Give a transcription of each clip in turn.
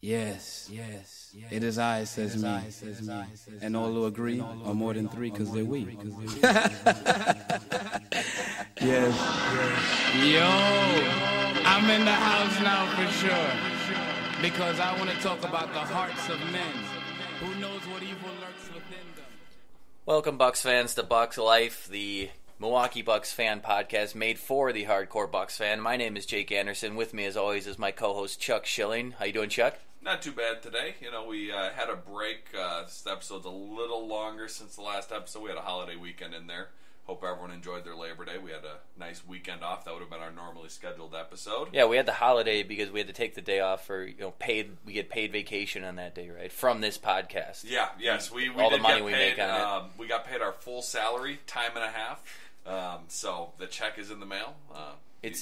Yes, it is I, says me, and all who agree are more than three because they're we. Yes. Yo, I'm in the house now for sure, because I want to talk about the hearts of men. Who knows what evil lurks within them? Welcome, Bucks fans, to Bucks Life, the Milwaukee Bucks fan podcast made for the hardcore Bucks fan. My name is Jake Anderson. With me, as always, is my co-host Chuck Schilling. How you doing, Chuck? Not too bad today. You know, we had a break. This episode's a little longer since the last episode. We had a holiday weekend in there. Hope everyone enjoyed their Labor Day. We had a nice weekend off. That would have been our normally scheduled episode. Yeah, we had the holiday because we had to take the day off for, paid. We get paid vacation on that day, right? From this podcast. Yeah, yes. We all did the money get we paid, make on it. We got paid our full salary, time and a half. So the check is in the mail.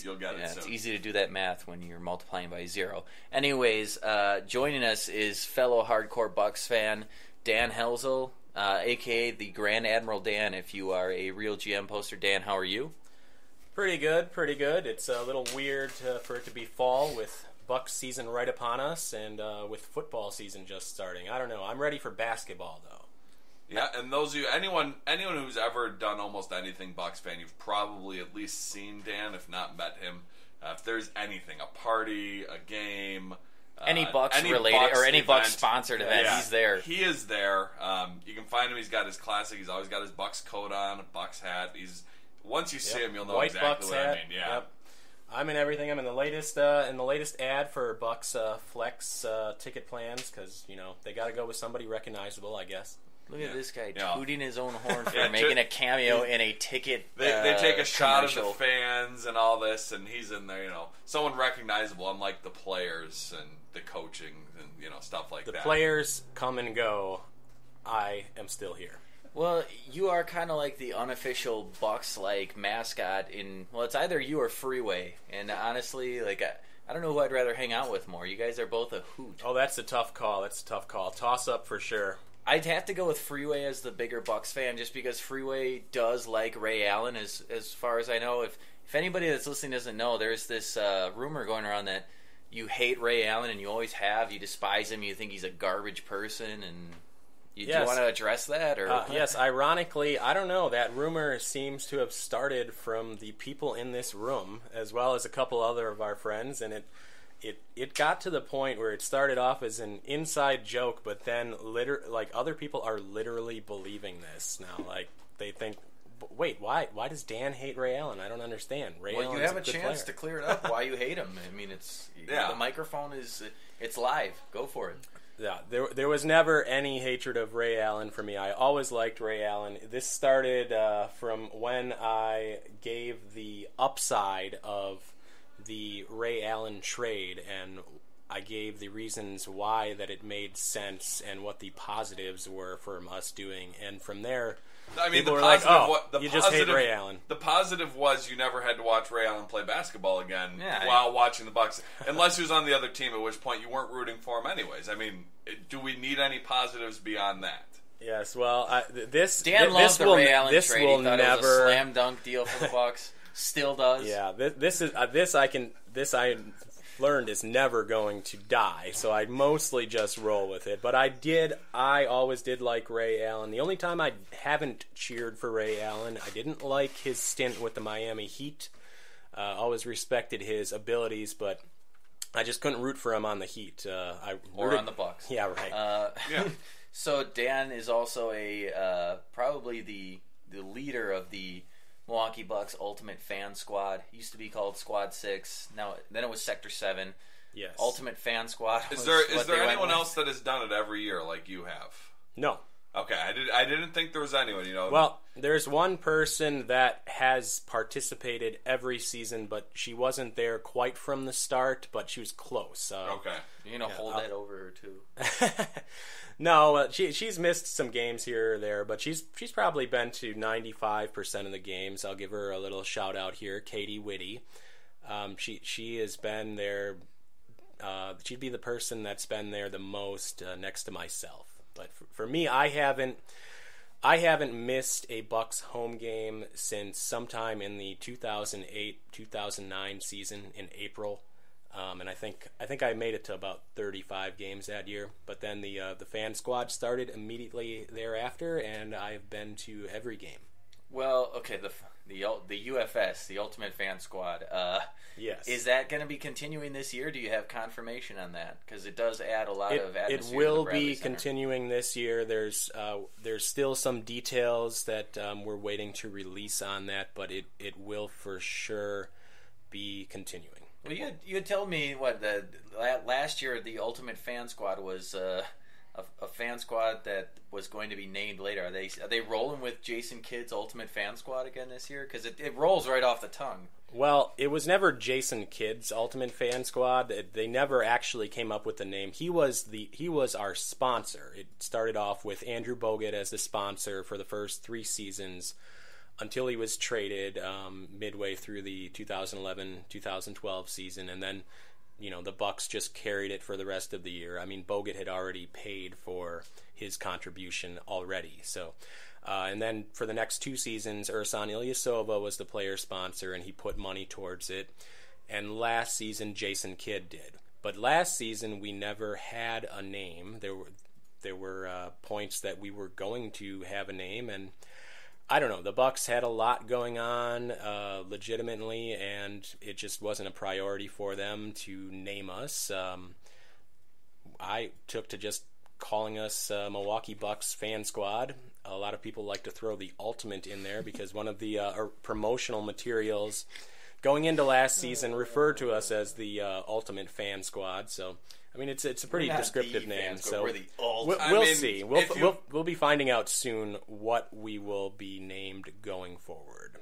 You'll get it soon. It's easy to do that math when you're multiplying by zero. Anyways, joining us is fellow hardcore Bucks fan Dan Helzel, a.k.a. the Grand Admiral Dan, if you are a real GM poster. Dan, how are you? Pretty good. It's a little weird for it to be fall with Bucks season right upon us and with football season just starting. I don't know. I'm ready for basketball, though. Yeah, and those of you, anyone who's ever done almost anything Bucks fan, you've probably at least seen Dan, if not met him. If there's anything, a party, a game, any Bucks related Bucks or any event, Bucks sponsored event, yeah, he's there. He is there. You can find him. He's got his classic. He's always got his Bucks coat on, a Bucks hat. Once you see him, you'll know White exactly Bucks what hat. I mean. Yeah. Yep. I'm in everything. I'm in the latest ad for Bucks Flex ticket plans because they got to go with somebody recognizable, I guess. Look at this guy Yeah. tooting his own horn for making a cameo in a ticket. They take a shot of commercial. the fans and all this, and he's in there. Someone recognizable, unlike the players and the coaching and stuff like that. The players come and go. I am still here. Well, you are kind of like the unofficial Bucks mascot in. Well, it's either you or Freeway, and honestly, I don't know who I'd rather hang out with more. You guys are both a hoot. Oh, that's a tough call. Toss up for sure. I'd have to go with Freeway as the bigger Bucks fan, just because Freeway does like Ray Allen, as far as I know. If anybody that's listening doesn't know, there's this rumor going around that you hate Ray Allen and you always have. You despise him. You think he's a garbage person, and do you want to address that? Or yes, ironically, I don't know. That rumor seems to have started from the people in this room, as well as a couple other of our friends, and it got to the point where it started off as an inside joke, but then other people are literally believing this now. They think, wait, why does Dan hate Ray Allen? I don't understand. You have a chance to clear it up why you hate him. I mean, the microphone it's live. Go for it. Yeah, there was never any hatred of Ray Allen for me. I always liked Ray Allen. This started from when I gave the upside of the Ray Allen trade, and I gave the reasons why that it made sense and what the positives were from us doing. And from there, people were like, you just hate Ray Allen. The positive was you never had to watch Ray Allen play basketball again while watching the Bucks, unless he was on the other team, at which point you weren't rooting for him anyways. I mean, do we need any positives beyond that? Yes, well, Dan loves the Ray Allen trade. He thought it was a slam dunk deal for the Bucks. Still does. Yeah, this I learned is never going to die, so I mostly just roll with it. But I always did like Ray Allen. The only time I haven't cheered for Ray Allen, I didn't like his stint with the Miami Heat. Always respected his abilities, but I just couldn't root for him on the Heat. Or on the Bucks. Yeah, right. Yeah. So Dan is also probably the leader of the Milwaukee Bucks Ultimate Fan Squad. It used to be called Squad 6. Then it was Sector 7. Yes. Ultimate Fan Squad. Is there anyone else that has done it every year like you have? No. Okay, I didn't think there was anyone. Well, there's one person that has participated every season, but she wasn't there quite from the start, but she was close. Okay. You're going to hold that over her, too. No, she's missed some games here or there, but she's probably been to 95% of the games. I'll give her a little shout out here, Katie Whitty. She has been there. She'd be the person that's been there the most next to myself. But for me, I haven't missed a Bucks home game since sometime in the 2008-2009 season in April. And I think I made it to about 35 games that year. But then the fan squad started immediately thereafter, and I've been to every game. Well, okay, the UFS, the Ultimate Fan Squad. Yes. Is that going to be continuing this year? Do you have confirmation on that? Because it does add a lot of atmosphere. It will to the Bradley be Center. continuing this year. There's still some details that we're waiting to release on that, but it will for sure be continuing. Well, you had told me last year the Ultimate Fan Squad was a fan squad that was going to be named later. Are they rolling with Jason Kidd's Ultimate Fan Squad again this year? Because it rolls right off the tongue. Well, it was never Jason Kidd's Ultimate Fan Squad. They never actually came up with the name. He was our sponsor. It started off with Andrew Bogut as the sponsor for the first 3 seasons until he was traded midway through the 2011-2012 season, and then the Bucks just carried it for the rest of the year. I mean, Bogut had already paid for his contribution already, so. And then for the next 2 seasons, Ersan Ilyasova was the player sponsor, and he put money towards it. And last season, Jason Kidd did. But last season, we never had a name. There were points that we were going to have a name, and I don't know. The Bucks had a lot going on legitimately, and it just wasn't a priority for them to name us. I took to just calling us Milwaukee Bucks Fan Squad. A lot of people like to throw the ultimate in there because one of the promotional materials going into last season referred to us as the Ultimate Fan Squad. So, I mean, it's a pretty descriptive name. So we're the ultimate. we'll see. We'll be finding out soon what we will be named going forward.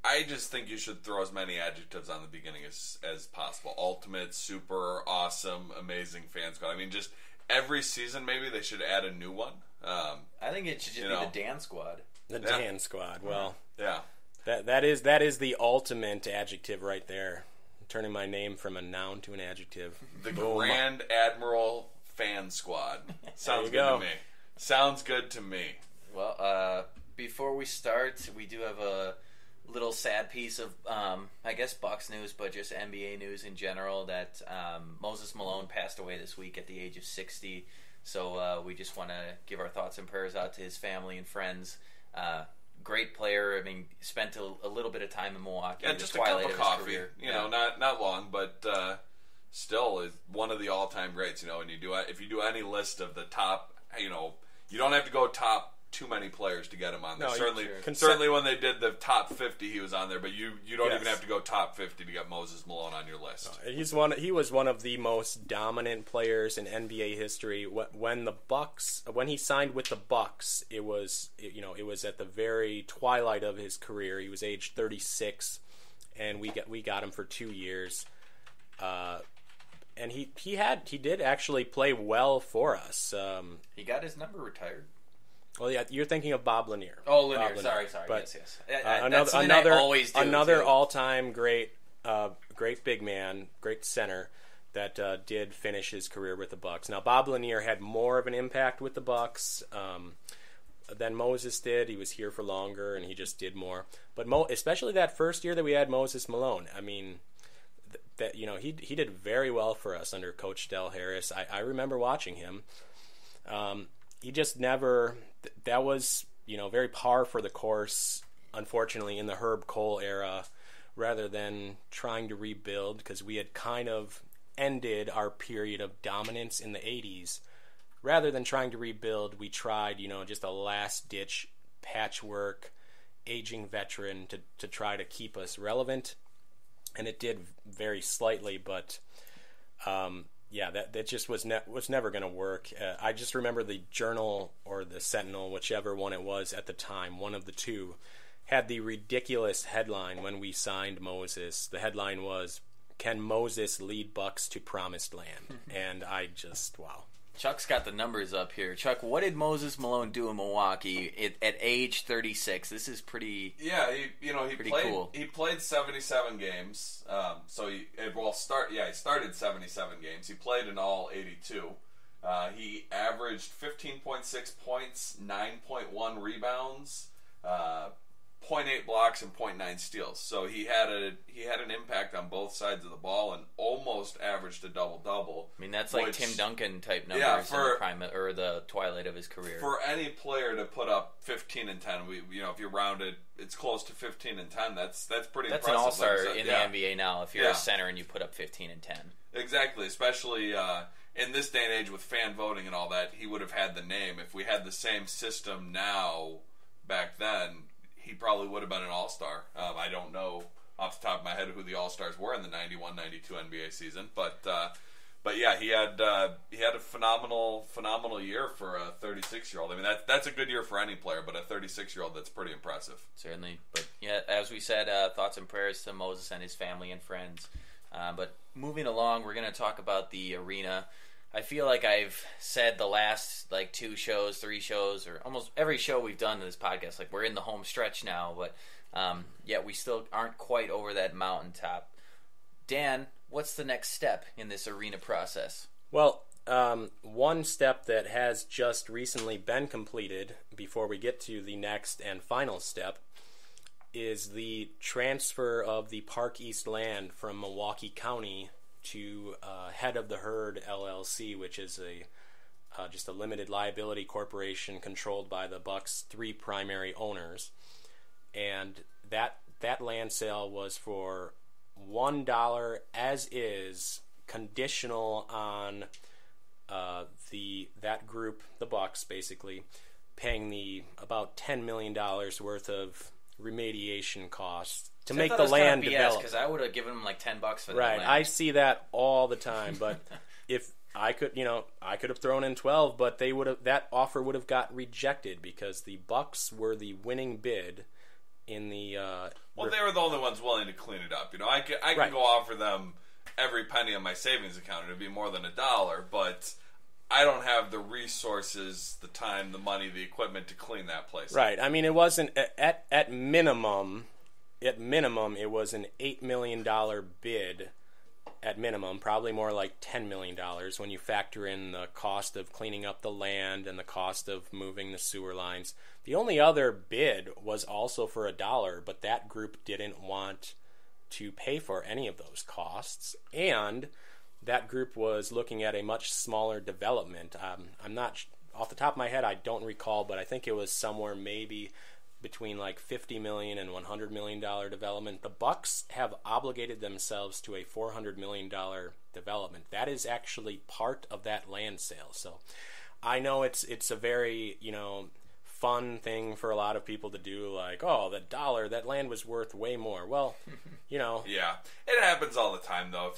I just think you should throw as many adjectives on the beginning as possible. Ultimate, super, awesome, amazing fan squad. I mean, just every season maybe they should add a new one. I think it should just be the Dan Squad. The Dan Squad. Well, yeah. That is the ultimate adjective right there. Turning my name from a noun to an adjective. The Grand Admiral Fan Squad. Sounds good to me. Sounds good to me. Well, before we start, we do have a little sad piece of, I guess, Bucks news, but just NBA news in general, that Moses Malone passed away this week at the age of 60. So we just want to give our thoughts and prayers out to his family and friends. Great player. I mean, spent a little bit of time in Milwaukee. Yeah, just a cup of coffee. Not long, but still is one of the all-time greats. And if you do any list of the top, you don't have to go top too many players to get him on there. No, certainly when they did the top 50, he was on there. But you don't even have to go top 50 to get Moses Malone on your list. He was one of the most dominant players in NBA history. When he signed with the Bucks, it was at the very twilight of his career. He was age 36, and we got him for 2 years. And he did actually play well for us. He got his number retired. Well, yeah, you're thinking of Bob Lanier. Oh, Lanier. Sorry. But, Yes. Another all-time great big man, great center that did finish his career with the Bucks. Now, Bob Lanier had more of an impact with the Bucks than Moses did. He was here for longer, and he just did more. But especially that first year that we had Moses Malone, I mean, he did very well for us under Coach Del Harris. I remember watching him. He just never. That was very par for the course. Unfortunately, in the Herb Cole era, rather than trying to rebuild, because we had kind of ended our period of dominance in the 80s. Rather than trying to rebuild, we tried just a last ditch patchwork, aging veteran to try to keep us relevant, and it did very slightly, but. That just was never going to work. I just remember the Journal or the Sentinel, whichever one it was at the time, one of the two, had the ridiculous headline when we signed Moses. The headline was, "Can Moses lead Bucks to Promised Land?" And I just, wow. Chuck's got the numbers up here. Chuck, what did Moses Malone do in Milwaukee at age 36? This is pretty. Yeah, he pretty played. Cool. He played 77 games. He started 77 games. He played in all 82. He averaged 15.6 points, 9.1 rebounds, 0.8 blocks and 0.9 steals. So he had an impact on both sides of the ball and almost averaged a double-double. I mean, that's like Tim Duncan type numbers in the prime or the twilight of his career. For any player to put up 15 and 10, if you round it, it's close to 15 and 10. That's pretty impressive. That's an all-star in the NBA now if you're a center and you put up 15 and 10. Exactly, especially in this day and age with fan voting and all that, he would have had the name. If we had the same system now back then, he probably would have been an all-star. I don't know off the top of my head who the all-stars were in the 91-92 NBA season, but yeah, he had a phenomenal year for a 36-year-old. I mean, that's a good year for any player, but a 36-year-old, that's pretty impressive. Certainly, but yeah, as we said, thoughts and prayers to Moses and his family and friends. But moving along, we're going to talk about the arena. I feel like I've said the last 2 shows, 3 shows, or almost every show we've done in this podcast, like we're in the home stretch now, but yet we still aren't quite over that mountaintop. Dan, what's the next step in this arena process? Well, one step that has just recently been completed before we get to the next and final step is the transfer of the Park East land from Milwaukee County to Head of the Herd LLC, which is just a limited liability corporation controlled by the Bucks' 3 primary owners. And that land sale was for $1 as is, conditional on that group, the Bucks, basically paying the about $10 million worth of remediation costs to make the land develop. Because I would have given them like $10 for that land. I see that all the time. But if I could, I could have thrown in 12, but that offer would have got rejected because the Bucks were the winning bid in the. They were the only ones willing to clean it up. I can go offer them every penny on my savings account. It'd be more than $1, but I don't have the resources, the time, the money, the equipment to clean that place up. Right. I mean, it wasn't at minimum. At minimum, it was an $8 million bid. At minimum, probably more like $10 million when you factor in the cost of cleaning up the land and the cost of moving the sewer lines. The only other bid was also for $1, but that group didn't want to pay for any of those costs, and that group was looking at a much smaller development. I'm not, off the top of my head, I don't recall, but I think it was somewhere maybe between like $50 million and $100 million development. The Bucks have obligated themselves to a $400 million development. That is actually part of that land sale. So I know it's a very, fun thing for a lot of people to do, like, oh, $1, that land was worth way more. Well, Yeah, it happens all the time, though.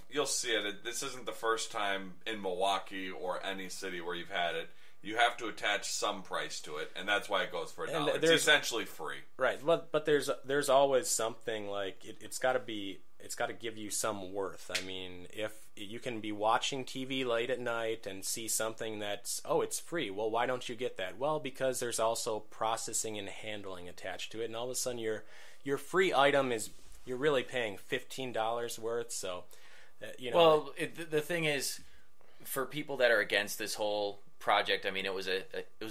You'll see it. This isn't the first time in Milwaukee or any city where you've had it. You have to attach some price to it, and that's why it goes for $1. It's essentially free. Right, but there's always something like it's got to give you some worth. I mean, if you can be watching TV late at night and see something that's, it's free. Well, why don't you get that? Well, because there's also processing and handling attached to it, and all of a sudden your free item you're really paying $15 worth. So, Well, the thing is, for people that are against this whole project, I mean, it was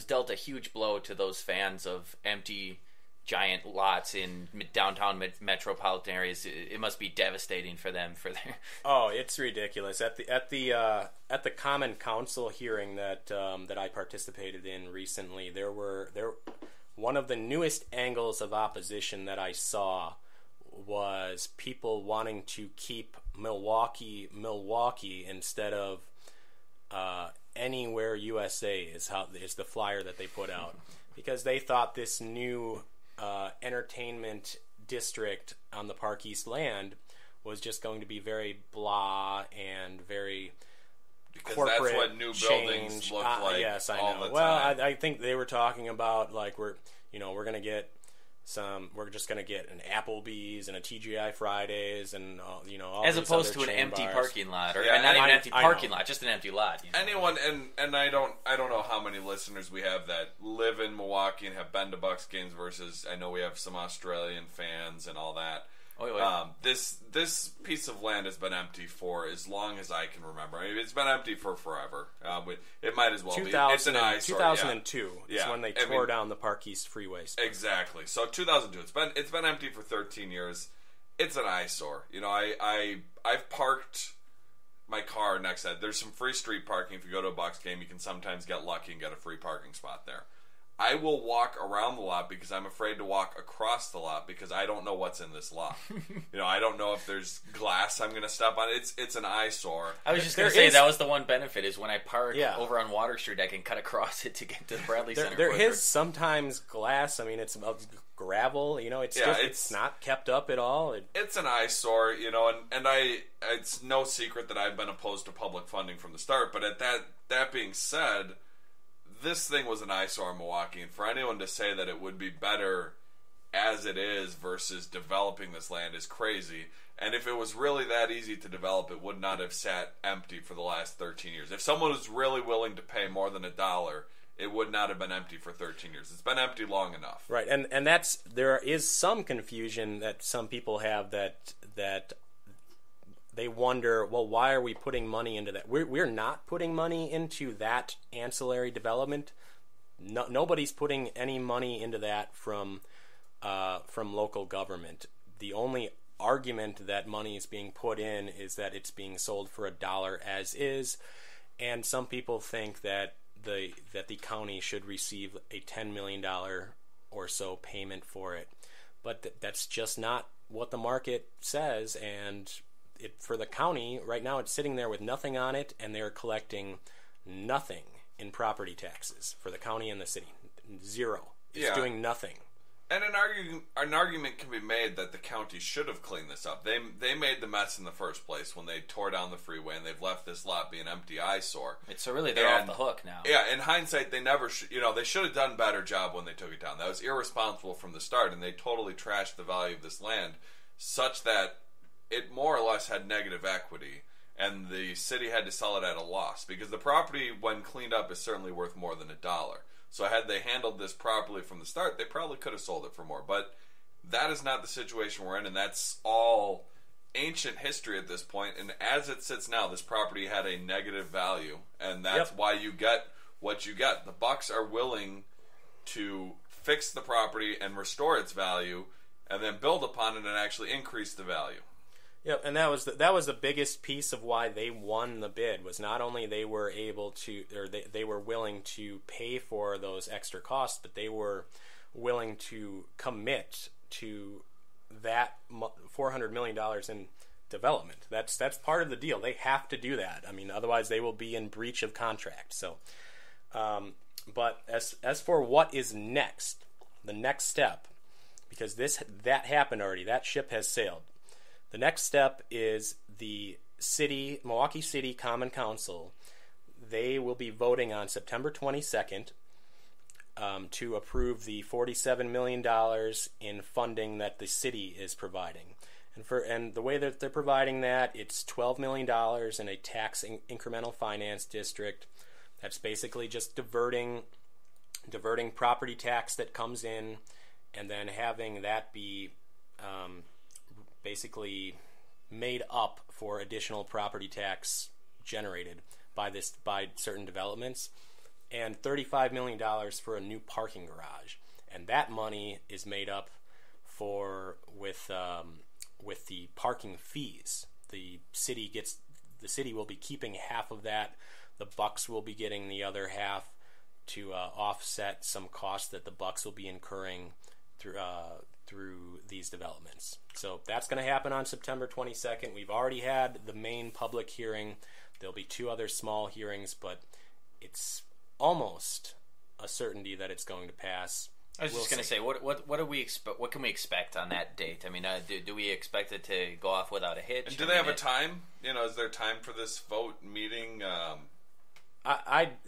dealt a huge blow to those fans of empty giant lots in downtown metropolitan areas. It must be devastating for them. It's ridiculous. At the Common Council hearing that I participated in recently, there one of the newest angles of opposition that I saw was people wanting to keep Milwaukee instead of Anywhere USA is the flyer that they put out, because they thought this new entertainment district on the Park East land was just going to be very blah and very corporate. That's what new buildings look like. Yes, I know. The well, time. I think they were talking about like we're just going to get an Applebee's and a TGI Fridays and all as these opposed other to an chain empty bars. parking lot, or Yeah, not even an empty I parking know. lot, just an empty lot. Anyone, and I don't know how many listeners we have that live in Milwaukee and have been to Bucks games versus I know we have some Australian fans and all that. This piece of land has been empty for as long as I can remember. I mean, it's been empty for forever. It might as well be. It's an eyesore. 2002 is when they tore down the Park East Freeway. Exactly. So 2002. It's been empty for 13 years. It's an eyesore. You know, I've parked my car next to it. There's some free street parking. If you go to a Bucks game, you can sometimes get lucky and get a free parking spot there. I will walk around the lot because I'm afraid to walk across the lot because I don't know what's in this lot. You know, I don't know if there's glass I'm going to step on. It's an eyesore. I was just going to say that was the one benefit is when I park over on Water Street, I can cut across it to get to the Bradley Center. There is sometimes glass. I mean, it's gravel. You know, it's not kept up at all. It's an eyesore. You know, and it's no secret that I've been opposed to public funding from the start. But at that being said, this thing was an eyesore in Milwaukee, and for anyone to say that it would be better as it is versus developing this land is crazy. And if it was really that easy to develop, it would not have sat empty for the last 13 years. If someone was really willing to pay more than $1, it would not have been empty for 13 years. It's been empty long enough. Right, and there is some confusion that some people have that they wonder, well, why are we putting money into that? We're not putting money into that ancillary development. Nobody's putting any money into that from local government. The only argument that money is being put in is that it's being sold for $1 as is, and some people think that the county should receive a $10 million or so payment for it, but that's just not what the market says. And for the county, right now it's sitting there with nothing on it, and they're collecting nothing in property taxes for the county and the city. Zero. It's doing nothing. And an argument can be made that the county should have cleaned this up. They made the mess in the first place when they tore down the freeway, and they've left this lot be an empty eyesore. So really they're off the hook now. Yeah, in hindsight, they never they should have done a better job when they took it down. That was irresponsible from the start, and they totally trashed the value of this land such that it more or less had negative equity, and the city had to sell it at a loss because the property, when cleaned up, is certainly worth more than $1. So had they handled this properly from the start, they probably could have sold it for more. But that is not the situation we're in, and that's all ancient history at this point. And as it sits now, this property had a negative value, and that's why you get what you get. The Bucks are willing to fix the property and restore its value, and then build upon it and actually increase the value. Yep, and that was the biggest piece of why they won the bid, was not only they were able to, or they were willing to pay for those extra costs, but they were willing to commit to that $400 million in development. That's part of the deal. They have to do that. I mean, otherwise they will be in breach of contract. So, but as for what is next, the next step, because that happened already, that ship has sailed. The next step is the Milwaukee City Common Council. They will be voting on September 22nd to approve the $47 million in funding that the city is providing. And the way that they're providing that, it's $12 million in a tax incremental finance district. That's basically just diverting property tax that comes in, and then having that be basically made up for additional property tax generated by certain developments, and $35 million for a new parking garage. And that money is made up with the parking fees. The city will be keeping half of that. The Bucks will be getting the other half to offset some costs that the Bucks will be incurring through these developments. So that's going to happen on September 22nd. We've already had the main public hearing. There'll be 2 other small hearings, but it's almost a certainty that it's going to pass. I was just going to say, what do we expect? What can we expect on that date? I mean, do we expect it to go off without a hitch? And do they have a time? Is there time for this vote meeting?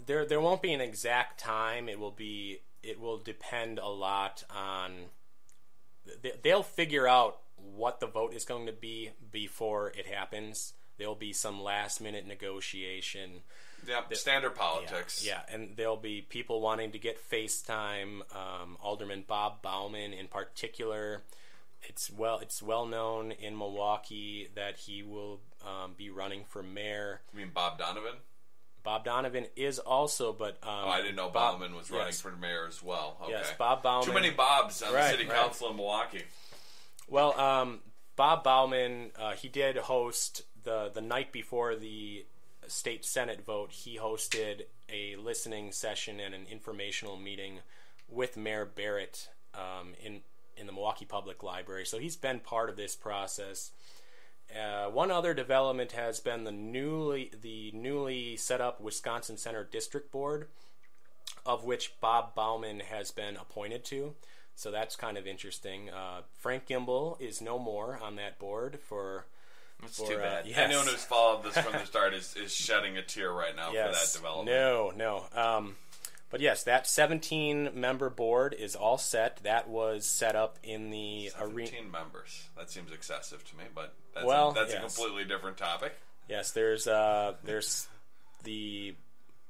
There won't be an exact time. It will depend a lot on. They'll figure out what the vote is going to be before it happens. There'll be some last-minute negotiation. Yeah, standard politics. Yeah, and there'll be people wanting to get FaceTime. Alderman Bob Bauman, in particular, It's well known in Milwaukee that he will be running for mayor. You mean Bob Donovan? Bob Donovan is also, but I didn't know Bauman was running for mayor as well. Okay. Yes, Bob Bauman. Too many Bobs on the city council in Milwaukee. Well, Bob Bauman, he did host the night before the state senate vote. He hosted a listening session and an informational meeting with Mayor Barrett in the Milwaukee Public Library. So he's been part of this process. One other development has been the newly set up Wisconsin Center District Board, of which Bob Bauman has been appointed to. So that's kind of interesting. Frank Gimbel is no more on that board for. That's too bad. Yes. Anyone who's followed this from the start is shedding a tear right now for that development. No. But yes, that 17-member board is all set. That was set up in the 17 members. That seems excessive to me, but that's a completely different topic. Yes, there's the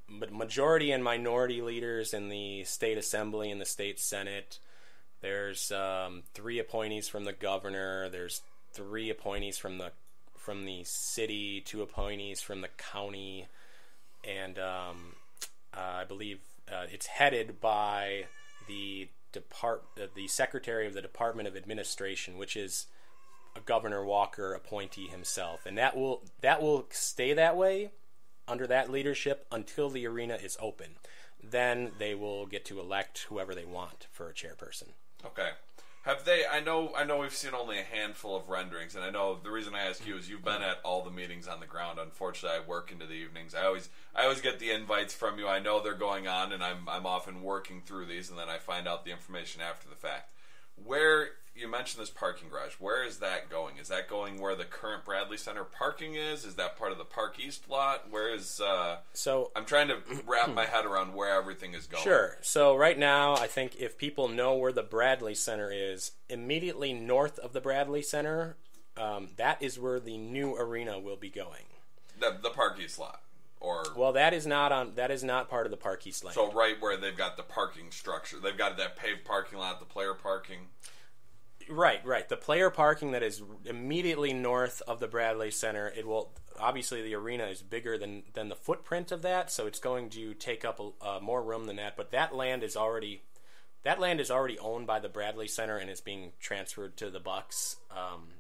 majority and minority leaders in the state assembly and the state senate. There's 3 appointees from the governor. There's 3 appointees from the city, 2 appointees from the county, and I believe it's headed by the secretary of the Department of Administration, which is a Governor Walker appointee himself, and that will stay that way under that leadership until the arena is open. Then they will get to elect whoever they want for a chairperson. Okay. Have they? I know we've seen only a handful of renderings, and I know the reason I ask you is you've been at all the meetings on the ground. Unfortunately, I work into the evenings. I always get the invites from you. I know they're going on, and I'm often working through these, and then I find out the information after the fact. Where you mentioned this parking garage, where is that going? Is that going where the current Bradley Center parking is? Is that part of the Park East lot? Where is? So I'm trying to wrap my head around where everything is going. Sure. So right now, I think if people know where the Bradley Center is, immediately north of the Bradley Center, that is where the new arena will be going. The Park East lot. Well, that is not part of the Park East land. So right where they've got the parking structure, they've got that paved parking lot, the player parking. Right. The player parking that is immediately north of the Bradley Center. It will obviously the arena is bigger than the footprint of that, so it's going to take up more room than that. But that land is already owned by the Bradley Center and is being transferred to the Bucks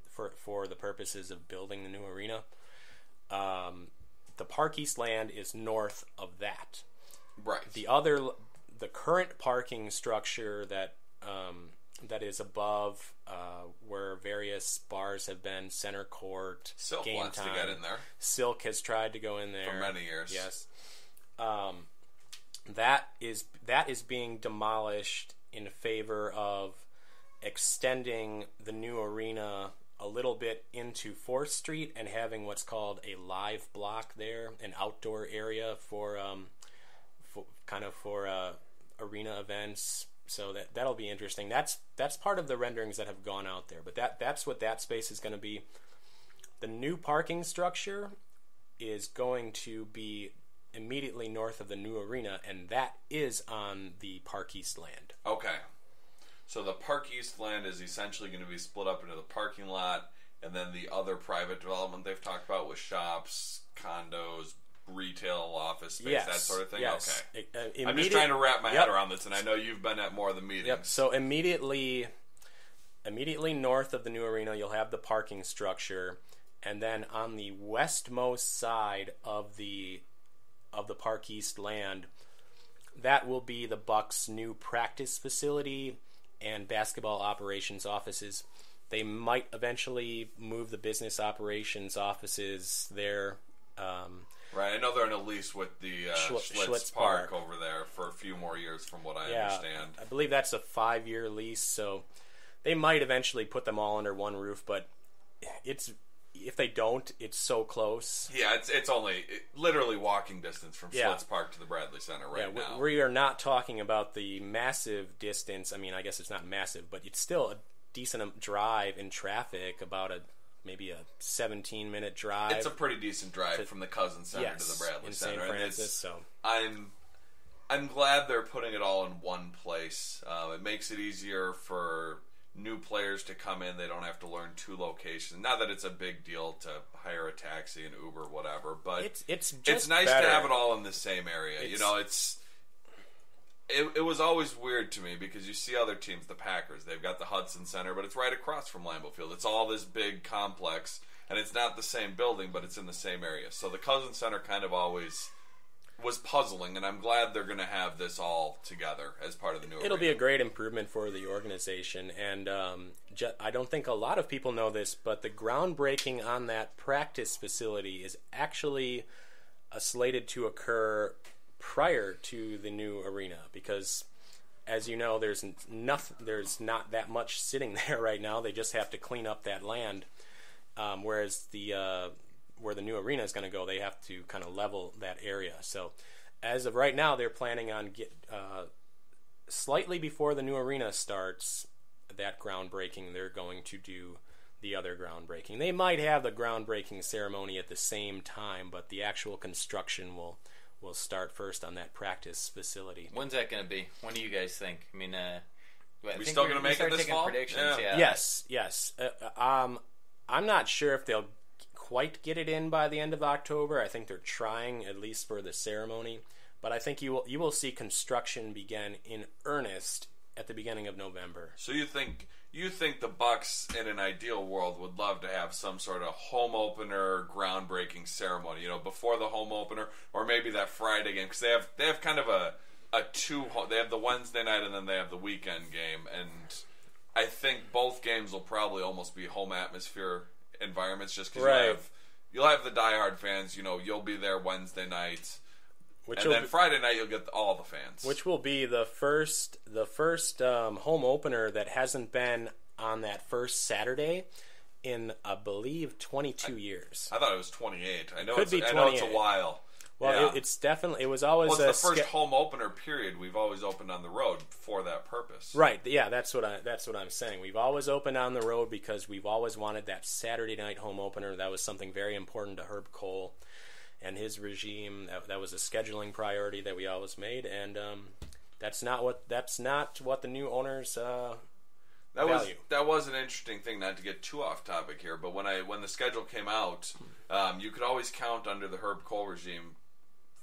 for the purposes of building the new arena. The Park East land is north of that. Right. The current parking structure that is above where various bars have been, Center Court, Silk Game wants Time. to get in there. Silk has tried to go in there for many years. Yes. That is being demolished in favor of extending the new arena a little bit into 4th Street and having what's called a live block there, an outdoor area for arena events. So that'll be interesting. That's part of the renderings that have gone out there. But that's what that space is going to be. The new parking structure is going to be immediately north of the new arena, and that is on the Park East land. Okay. So the Park East land is essentially going to be split up into the parking lot and then the other private development they've talked about with shops, condos, retail, office space, yes, that sort of thing? Yes. Okay. I'm just trying to wrap my head around this, and I know you've been at more of the meetings. Yep. So immediately north of the new arena, you'll have the parking structure, and then on the westmost side of the Park East land, that will be the Bucks' new practice facility and basketball operations offices. They might eventually move the business operations offices there. Right, I know they're in a lease with the Schlitz Park over there for a few more years, from what I understand. I believe that's a 5-year lease, so they might eventually put them all under one roof. But if they don't, it's so close. Yeah, it's only literally walking distance from Schlitz Park to the Bradley Center now. We are not talking about the massive distance. I mean, I guess it's not massive, but it's still a decent drive in traffic, about maybe a 17-minute drive. It's a pretty decent drive from the Cousins Center to the Bradley Center. St. Francis, so I'm glad they're putting it all in one place. It makes it easier for new players to come in. They don't have to learn 2 locations. Not that it's a big deal to hire a taxi, an Uber, whatever, but it's nice better. to have it all in the same area. It was always weird to me because you see other teams, the Packers, they've got the Hudson Center, but it's right across from Lambeau Field. It's all this big complex, and it's not the same building, but it's in the same area. So the Cousins Center kind of always was puzzling, and I'm glad they're going to have this all together as part of the new arena. It'll be a great improvement for the organization, and I don't think a lot of people know this, but the groundbreaking on that practice facility is actually slated to occur prior to the new arena, because as you know, there's not that much sitting there right now. They just have to clean up that land, whereas where the new arena is going to go, they have to kind of level that area. So as of right now, they're planning on slightly before the new arena starts that groundbreaking, they're going to do the other groundbreaking. They might have the groundbreaking ceremony at the same time, but the actual construction will start first on that practice facility. When's that going to be? When do you guys think? I mean, we still going to make it this fall? Predictions, yeah. Yes. I'm not sure if they'll quite get it in by the end of October. I think they're trying, at least for the ceremony. But I think you will see construction begin in earnest at the beginning of November. So you think the Bucks in an ideal world would love to have some sort of home opener groundbreaking ceremony, before the home opener, or maybe that Friday game, because they have kind of they have the Wednesday night and then they have the weekend game, and I think both games will probably almost be home atmosphere environments, just because you'll have the diehard fans. You'll be there Wednesday night, and then Friday night you'll get all the fans, which will be the first home opener that hasn't been on that first Saturday in, I believe, 22 years. I thought it was 28. I know it's a while. Well, it's definitely, it was always the first home opener period we've always opened on the road for that purpose. Right. Yeah, that's what I'm saying. We've always opened on the road because we've always wanted that Saturday night home opener. That was something very important to Herb Cole and his regime. That was a scheduling priority that we always made, and that's not what the new owners value. That was an interesting thing. Not to get too off topic here, but when the schedule came out, you could always count under the Herb Cole regime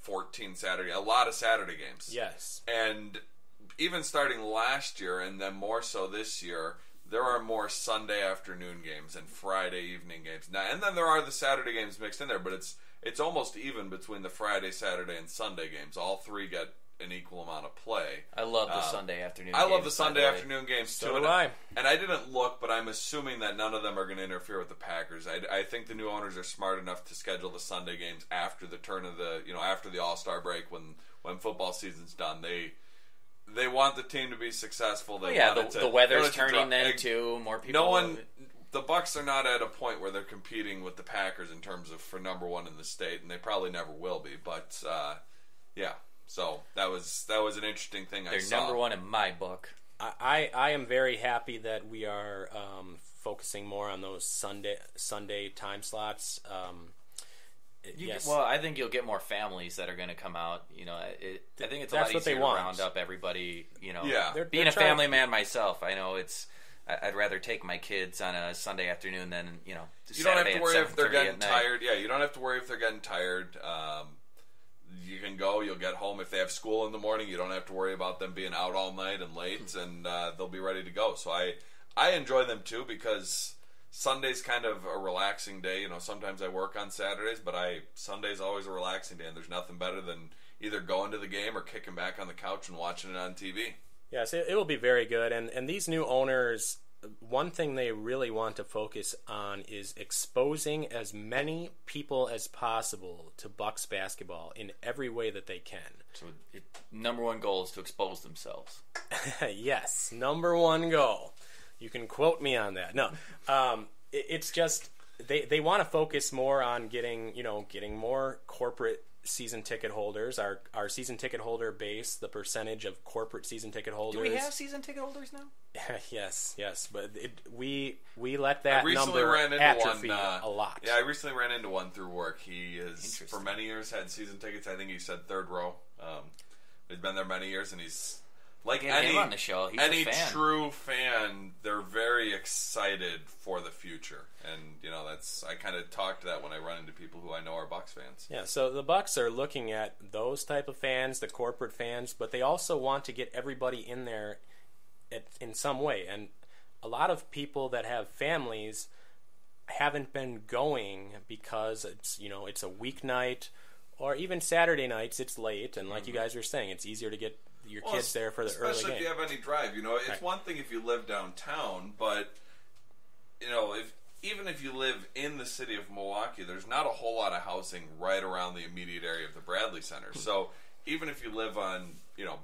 14 Saturday, a lot of Saturday games. Yes. And even starting last year, and then more so this year, there are more Sunday afternoon games and Friday evening games. Now, and then there are the Saturday games mixed in there, but it's almost even between the Friday, Saturday, and Sunday games. All three get an equal amount of play. I love the Sunday afternoon games. I love the Sunday afternoon games, too. So do I. And I didn't look, but I'm assuming that none of them are going to interfere with the Packers. I think the new owners are smart enough to schedule the Sunday games after the turn of after the All-Star break when football season's done. They want the team to be successful. The weather's turning then, too. More people... The Bucks are not at a point where they're competing with the Packers in terms of for number one in the state, and they probably never will be. But, yeah. So that was an interesting thing I saw. They're number one in my book. I am very happy that we are focusing more on those Sunday time slots. Yes. Well, I think you'll get more families that are going to come out. I think it's a That's lot easier to round up everybody. Yeah. Being a family man myself, I know I'd rather take my kids on a Sunday afternoon than you don't have to worry if they're getting tired. Yeah, you don't have to worry if they're getting tired. You can go. You'll get home if they have school in the morning. You don't have to worry about them being out all night and late, and they'll be ready to go. So I enjoy them too because Sunday's kind of a relaxing day. Sometimes I work on Saturdays, but Sunday's always a relaxing day, and there's nothing better than either going to the game or kicking back on the couch and watching it on TV. Yes, it will be very good. And these new owners, one thing they really want to focus on is exposing as many people as possible to Bucks basketball in every way that they can. So number one goal is to expose themselves. Yes, number one goal. You can quote me on that. No, it's just they want to focus more on getting more corporate season ticket holders, our season ticket holder base, the percentage of corporate season ticket holders. Do we have season ticket holders now? Yes, but we let that number atrophy a lot. Yeah, I recently ran into one through work. He has for many years had season tickets. I think he said third row. He's been there many years, and he's like Get him on the show. He's any a fan. true fan, they're very excited for the future, and I kind of talk to that when I run into people who I know are Bucks fans. Yeah, so the Bucks are looking at those type of fans, the corporate fans, but they also want to get everybody in there in some way. And a lot of people that have families haven't been going because it's a weeknight, or even Saturday nights it's late, and like you guys were saying, it's easier to get your kids there for the early game. Especially if you have any drive. It's right. one thing if you live downtown, but even if you live in the city of Milwaukee, there's not a whole lot of housing right around the immediate area of the Bradley Center. So even if you live on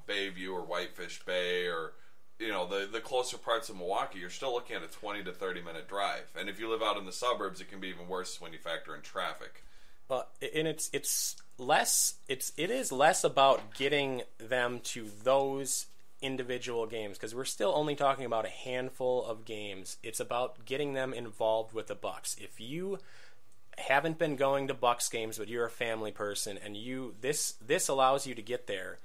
Bayview or Whitefish Bay or the closer parts of Milwaukee, you're still looking at a 20 to 30 minute drive. And if you live out in the suburbs, it can be even worse when you factor in traffic. Well, and it is less about getting them to those individual games, because we're still only talking about a handful of games. It's about getting them involved with the Bucks. If you haven't been going to Bucks games, but you're a family person, and this allows you to get there,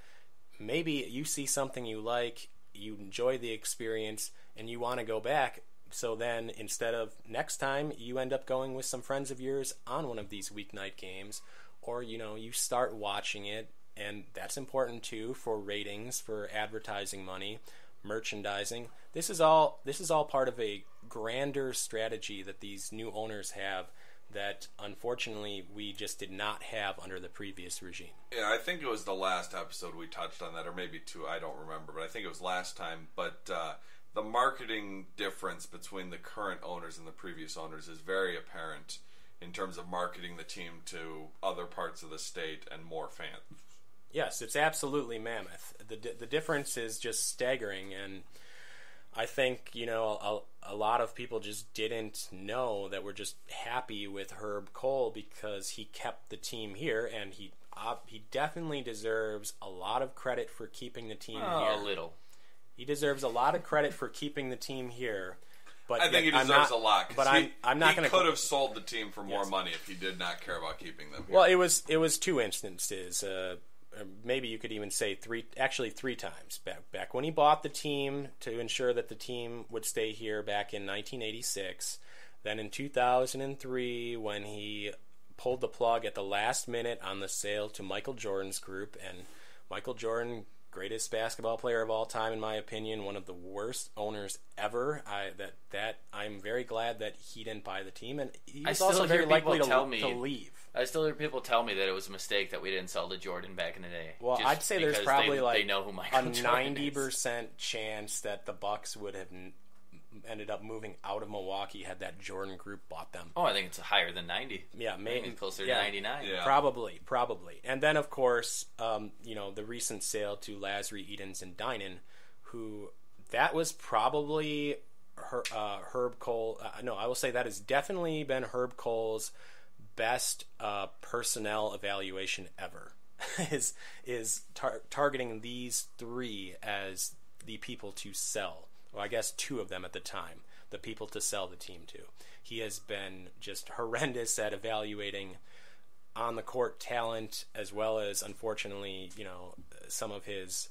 maybe you see something you like, you enjoy the experience, and you want to go back. So then, instead of next time, you end up going with some friends of yours on one of these weeknight games, or you start watching it, and that's important too for ratings, for advertising money, merchandising. This is all part of a grander strategy that these new owners have that unfortunately we just did not have under the previous regime. Yeah, I think it was the last episode we touched on that, or maybe two, I don't remember, but I think it was last time. But the marketing difference between the current owners and the previous owners is very apparent in terms of marketing the team to other parts of the state and more fans. Yes, it's absolutely mammoth. The difference is just staggering, and I think a lot of people just didn't know that we're just happy with Herb Cole because he kept the team here, and he definitely deserves a lot of credit for keeping the team here. A little. He deserves a lot of credit for keeping the team here. But I think he deserves a lot. But I'm not going to. He could have sold the team for more money if he did not care about keeping them here. Well, it was two instances. Maybe you could even say three times. Back when he bought the team to ensure that the team would stay here back in 1986. Then in 2003, when he pulled the plug at the last minute on the sale to Michael Jordan's group, and Michael Jordan, greatest basketball player of all time in my opinion, one of the worst owners ever. I'm very glad that he didn't buy the team, and he was also very likely to leave. I still hear people tell me that it was a mistake that we didn't sell to Jordan back in the day. Well, I'd say there's probably they know who Michael a Jordan 90% chance that the Bucks would have ended up moving out of Milwaukee had that Jordan group bought them. Oh, I think it's higher than 90. Yeah, maybe closer to 99. Yeah. Probably. And then, of course, the recent sale to Lasry, Edens, and Dinan, who that was probably Herb Cole. No, I will say that has definitely been Herb Cole's best personnel evaluation ever. is targeting these three as the people to sell. Well, I guess two of them at the time, the people to sell the team to. He has been just horrendous at evaluating on the court talent, as well as, unfortunately, some of his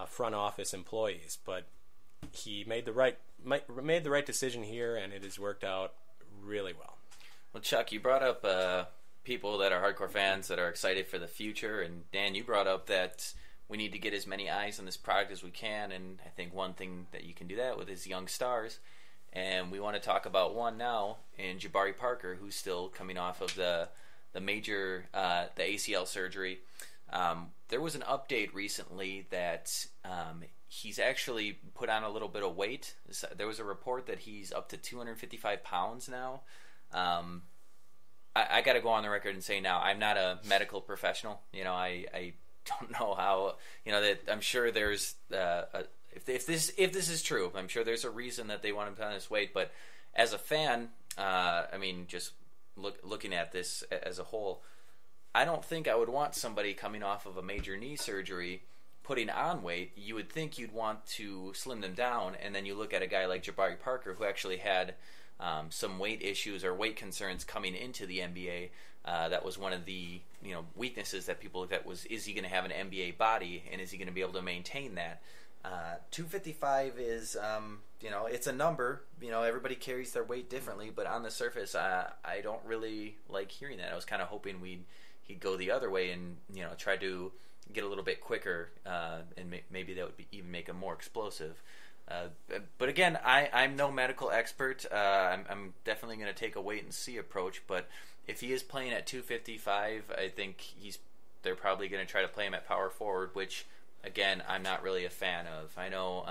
front office employees. But he made the right decision here, and it has worked out really well. Well, Chuck, you brought up people that are hardcore fans that are excited for the future, and Dan, you brought up that we need to get as many eyes on this product as we can, and I think one thing that you can do that with is young stars, and we want to talk about one now in Jabari Parker, who's still coming off of the major the ACL surgery. There was an update recently that he's actually put on a little bit of weight. There was a report that he's up to 255 pounds now. I got to go on the record and say now, I'm not a medical professional. I don't know how, that I'm sure there's if this is true, I'm sure there's a reason that they want him to put on this weight. But as a fan, just looking at this as a whole, I don't think I would want somebody coming off of a major knee surgery putting on weight. You would think you'd want to slim them down, and then you look at a guy like Jabari Parker, who actually had some weight issues or weight concerns coming into the NBA. That was one of the weaknesses that people looked at was, is he going to have an NBA body, and is he going to be able to maintain that? 255 is, it's a number. Everybody carries their weight differently, but on the surface, I don't really like hearing that. I was kind of hoping he'd go the other way and try to get a little bit quicker, and maybe that would even make him more explosive. But again, I'm no medical expert. I'm definitely going to take a wait and see approach. But if he is playing at 255, I think they're probably going to try to play him at power forward, which again, I'm not really a fan of. I know,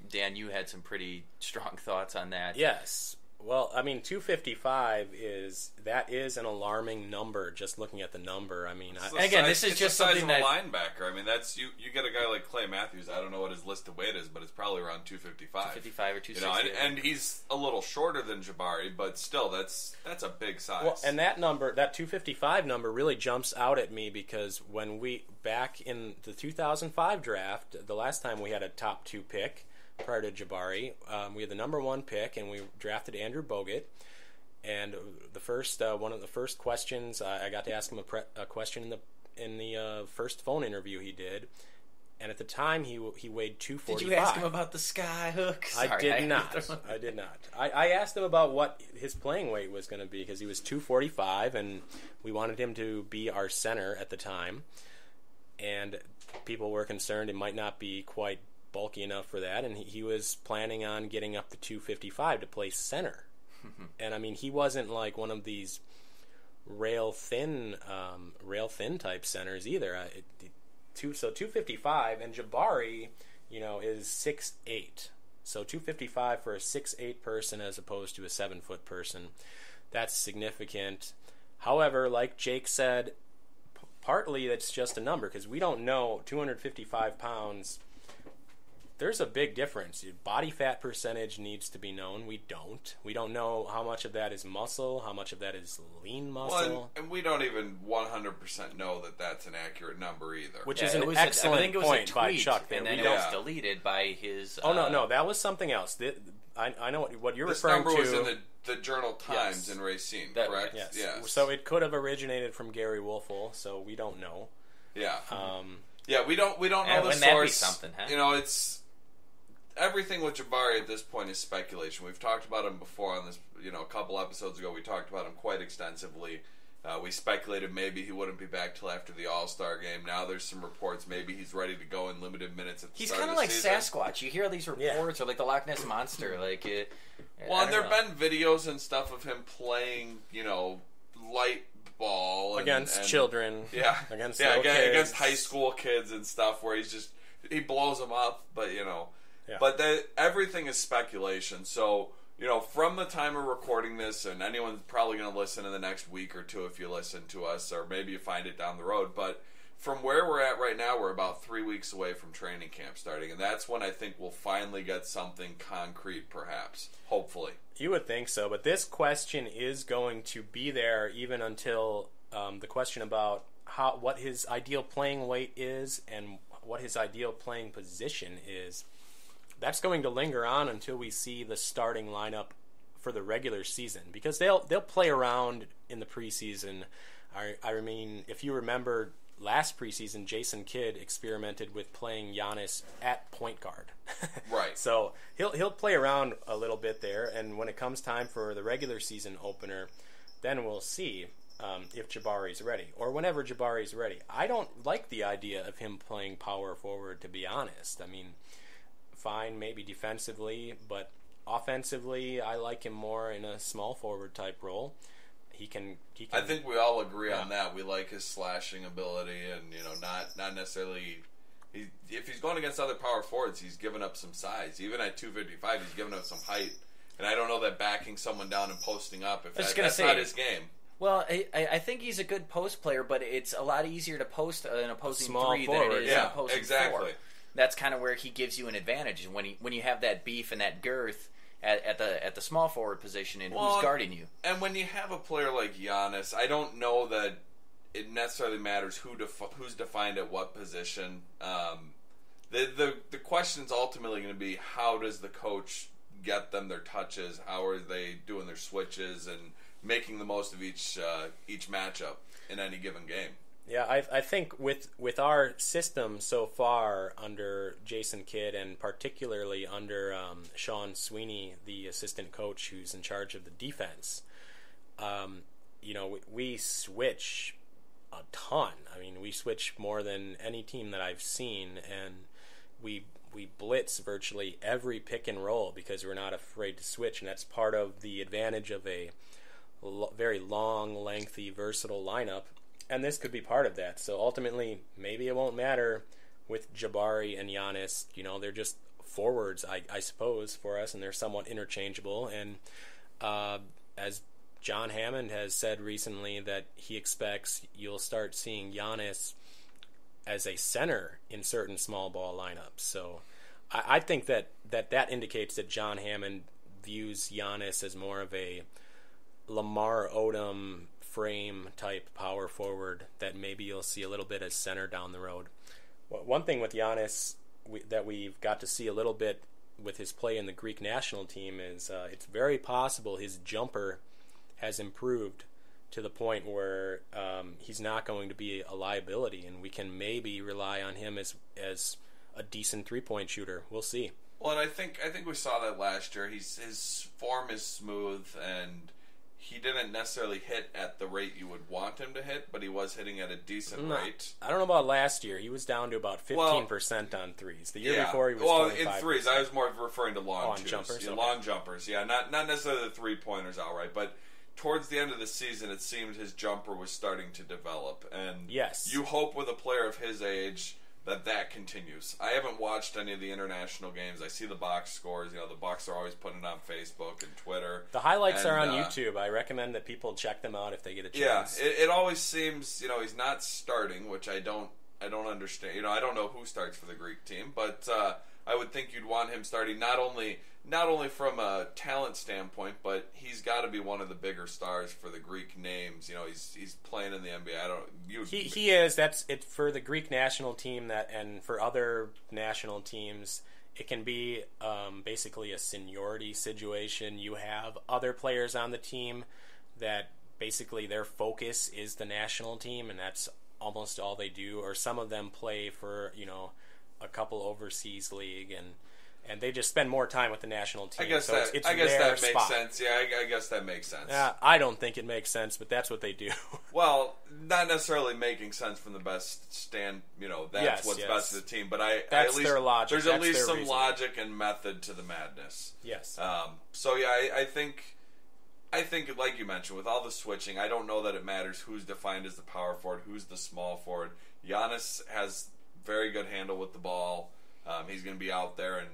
Dan, you had some pretty strong thoughts on that. Yes. Well, 255 is an alarming number. Just looking at the number, this is just something that linebacker. That's you get a guy like Clay Matthews. I don't know what his listed weight is, but it's probably around 255. 255 or 260. And he's a little shorter than Jabari, but still, that's a big size. Well, and that 255 number, really jumps out at me because when back in the 2005 draft, the last time we had a top 2 pick. Prior to Jabari, we had the number 1 pick, and we drafted Andrew Bogut. And the first one of the first questions, I got to ask him a question in the first phone interview he did. And at the time, he weighed 245. Did you ask him about the sky hook? Sorry, I did not. I asked him about what his playing weight was going to be because he was 245, and we wanted him to be our center at the time. And people were concerned it might not be quite bulky enough for that, and he was planning on getting up to 255 to play center. And he wasn't like one of these rail thin type centers either. So 255, and Jabari, is 6'8". So 255 for a 6'8" person as opposed to a 7-foot person, that's significant. However, like Jake said, partly it's just a number because we don't know 255 pounds. There's a big difference. Body fat percentage needs to be known. We don't know how much of that is muscle, how much of that is lean muscle. Well, and we don't even 100% know that that's an accurate number either. Which is an excellent point by Chuck. And then it was deleted by his... no, that was something else. I know what you're referring to. This number was in the Journal Times in Racine, correct? Yes. So it could have originated from Gary Wolfel, so we don't know. Yeah. We don't know the source. That be something, huh? It's... Everything with Jabari at this point is speculation. We've talked about him before on this, a couple episodes ago. We talked about him quite extensively. We speculated maybe he wouldn't be back till after the All-Star game. Now there's some reports maybe he's ready to go in limited minutes at the start of the season. He's kind of like Sasquatch. You hear all these reports, or like the Loch Ness Monster. And there have been videos and stuff of him playing, light ball. Against children. Yeah. Against high school kids and stuff where he blows them up, but, Yeah. But everything is speculation. So, from the time of recording this, and anyone's probably going to listen in the next week or two if you listen to us, or maybe you find it down the road. But from where we're at right now, we're about 3 weeks away from training camp starting. And that's when I think we'll finally get something concrete, perhaps. Hopefully. You would think so. But this question is going to be there even until the question about what his ideal playing weight is and what his ideal playing position is. That's going to linger on until we see the starting lineup for the regular season because they'll play around in the preseason. If you remember last preseason, Jason Kidd experimented with playing Giannis at point guard. Right. So he'll play around a little bit there, and when it comes time for the regular season opener, then we'll see if Jabari's ready or whenever Jabari's ready. I don't like the idea of him playing power forward, to be honest. Fine, maybe defensively, but offensively, I like him more in a small forward type role. He can. I think we all agree on that. We like his slashing ability, and not necessarily. If he's going against other power forwards, he's given up some size. Even at 255, he's given up some height, and I don't know that backing someone down and posting up that's not his game. Well, I think he's a good post player, but it's a lot easier to post an opposing small 3 forward. than it is an opposing 4. That's kind of where he gives you an advantage when you have that beef and that girth at the small forward position and who's guarding you. And when you have a player like Giannis, I don't know that it necessarily matters who's defined at what position. The question's ultimately going to be how does the coach get them their touches? How are they doing their switches and making the most of each matchup in any given game. Yeah, I think with our system so far under Jason Kidd and particularly under Sean Sweeney, the assistant coach who's in charge of the defense, we switch a ton. I mean, we switch more than any team that I've seen, and we blitz virtually every pick and roll because we're not afraid to switch, and that's part of the advantage of a very long, lengthy, versatile lineup. And this could be part of that. So ultimately, maybe it won't matter with Jabari and Giannis. They're just forwards, I suppose, for us, and they're somewhat interchangeable. And as John Hammond has said recently, that he expects you'll start seeing Giannis as a center in certain small ball lineups. So I think that indicates that John Hammond views Giannis as more of a Lamar Odom frame type power forward that maybe you'll see a little bit as center down the road. One thing with Giannis that we've got to see a little bit with his play in the Greek national team is it's very possible his jumper has improved to the point where he's not going to be a liability, and we can maybe rely on him as a decent three-point shooter. We'll see. Well, and I think we saw that last year. His form is smooth, and he didn't necessarily hit at the rate you would want him to hit, but he was hitting at a decent rate. I don't know about last year. He was down to about 15% on threes. The year before he was 25%. In threes. I was more referring to long twos. Jumpers. Yeah, okay. Long jumpers. Yeah, not necessarily the three-pointers outright, but towards the end of the season, it seemed his jumper was starting to develop. And yes, you hope with a player of his age that continues. I haven't watched any of the international games. I see the box scores. The Bucks are always putting it on Facebook and Twitter. The highlights are on YouTube. I recommend that people check them out if they get a chance. Yeah, it always seems he's not starting, which I don't understand. I don't know who starts for the Greek team, but I would think you'd want him starting not only from a talent standpoint, but he's got to be one of the bigger stars for the Greek names. He's playing in the NBA. He is. That's it for the Greek national team. And for other national teams, it can be basically a seniority situation. You have other players on the team that basically their focus is the national team, and that's almost all they do. Or some of them play for a couple overseas league, and they just spend more time with the national team. I guess that makes sense. Yeah, I guess that makes sense. I don't think it makes sense, but that's what they do. Well, not necessarily making sense from the best stand. That's what's best for the team. But at least their logic. There's at least some logic and method to the madness. Yes. So yeah, I think like you mentioned, with all the switching, I don't know that it matters who's defined as the power forward, who's the small forward. Giannis has very good handle with the ball. He's going to be out there, and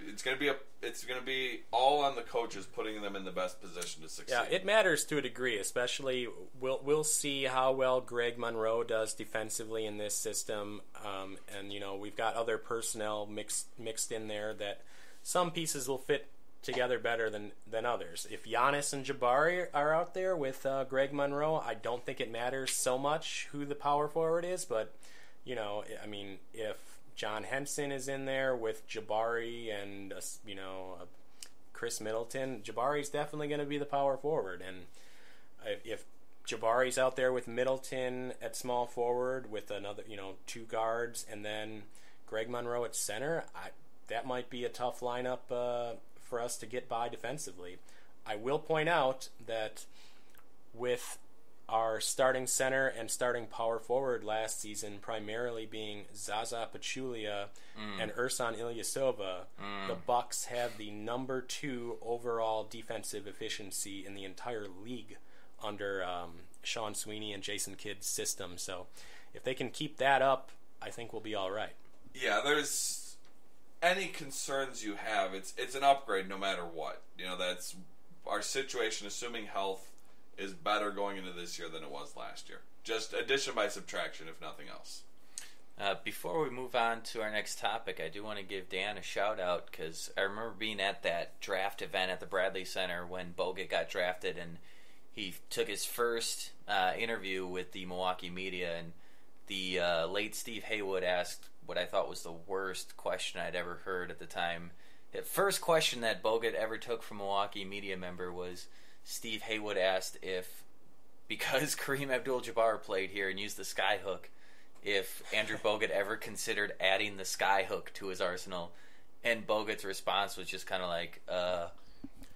it's going to be all on the coaches putting them in the best position to succeed. Yeah, it matters to a degree, especially we'll see how well Greg Monroe does defensively in this system, and we've got other personnel mixed in there that some pieces will fit together better than others. If Giannis and Jabari are out there with Greg Monroe, I don't think it matters so much who the power forward is, but if John Henson is in there with Jabari and Chris Middleton, Jabari's definitely going to be the power forward. And if Jabari's out there with Middleton at small forward with another, two guards, and then Greg Monroe at center, that might be a tough lineup for us to get by defensively. I will point out that with our starting center and starting power forward last season primarily being Zaza Pachulia and Ersan Ilyasova, the Bucks have the number 2 overall defensive efficiency in the entire league under Sean Sweeney and Jason Kidd's system. So if they can keep that up, I think we'll be all right. Yeah, there's any concerns you have, it's an upgrade no matter what. That's our situation, assuming health is better going into this year than it was last year. Just addition by subtraction, if nothing else. Before we move on to our next topic, I do want to give Dan a shout out because I remember being at that draft event at the Bradley Center when Bogut got drafted, and he took his first interview with the Milwaukee media, and the late Steve Haywood asked what I thought was the worst question I'd ever heard at the time. The first question that Bogut ever took from a Milwaukee media member was, Steve Haywood asked if, because Kareem Abdul-Jabbar played here and used the sky hook, if Andrew Bogut ever considered adding the sky hook to his arsenal. And Bogut's response was just kind of like,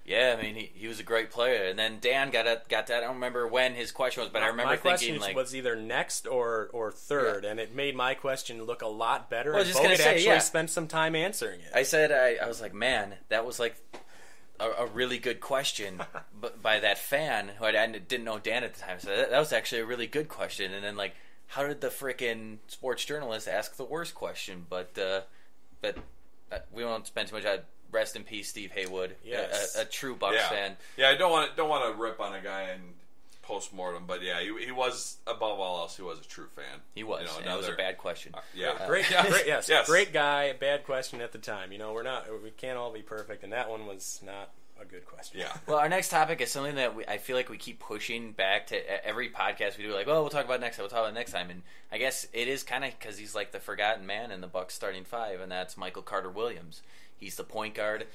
yeah, I mean, he was a great player. And then Dan got that. I don't remember when his question was, but I remember thinking, my question like, was either next or third, and it made my question look a lot better. Well, I was and just gonna Bogut say, actually yeah. spent some time answering it. I said, I was like, man, that was like a really good question by that fan who I didn't know Dan at the time. So that was actually a really good question. And then, like, how did the frickin' sports journalist ask the worst question? But we won't spend too much time. Rest in peace, Steve Haywood. Yes. A true Bucks fan. Yeah, I don't want to rip on a guy and post-mortem, but yeah, he was, above all else, he was a true fan. He was. You know, it was a bad question. Great guy. Bad question at the time. You know, we can't all be perfect, and that one was not a good question. Yeah. Well, our next topic is something that I feel like we keep pushing back to every podcast we do. Like, oh, we'll talk about it next time. We'll talk about it next time. And I guess it is kind of because he's like the forgotten man in the Bucks starting five, and that's Michael Carter-Williams. He's the point guard.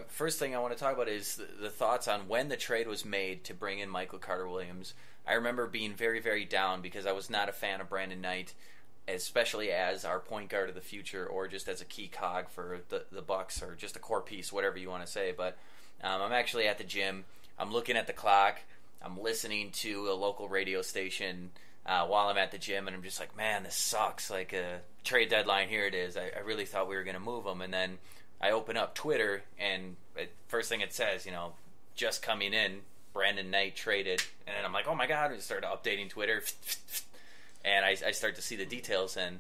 First thing I want to talk about is the thoughts on when the trade was made to bring in Michael Carter-Williams. I remember being very, very down because I was not a fan of Brandon Knight, especially as our point guard of the future or just as a key cog for the Bucks or just a core piece, whatever you want to say. But I'm actually at the gym. I'm looking at the clock. I'm listening to a local radio station while I'm at the gym, and I'm just like, man, this sucks. Like, trade deadline, here it is. I really thought we were going to move him. And then I open up Twitter, and first thing it says, you know, just coming in, Brandon Knight traded. And then I'm like, oh, my God. I started updating Twitter. And I start to see the details, and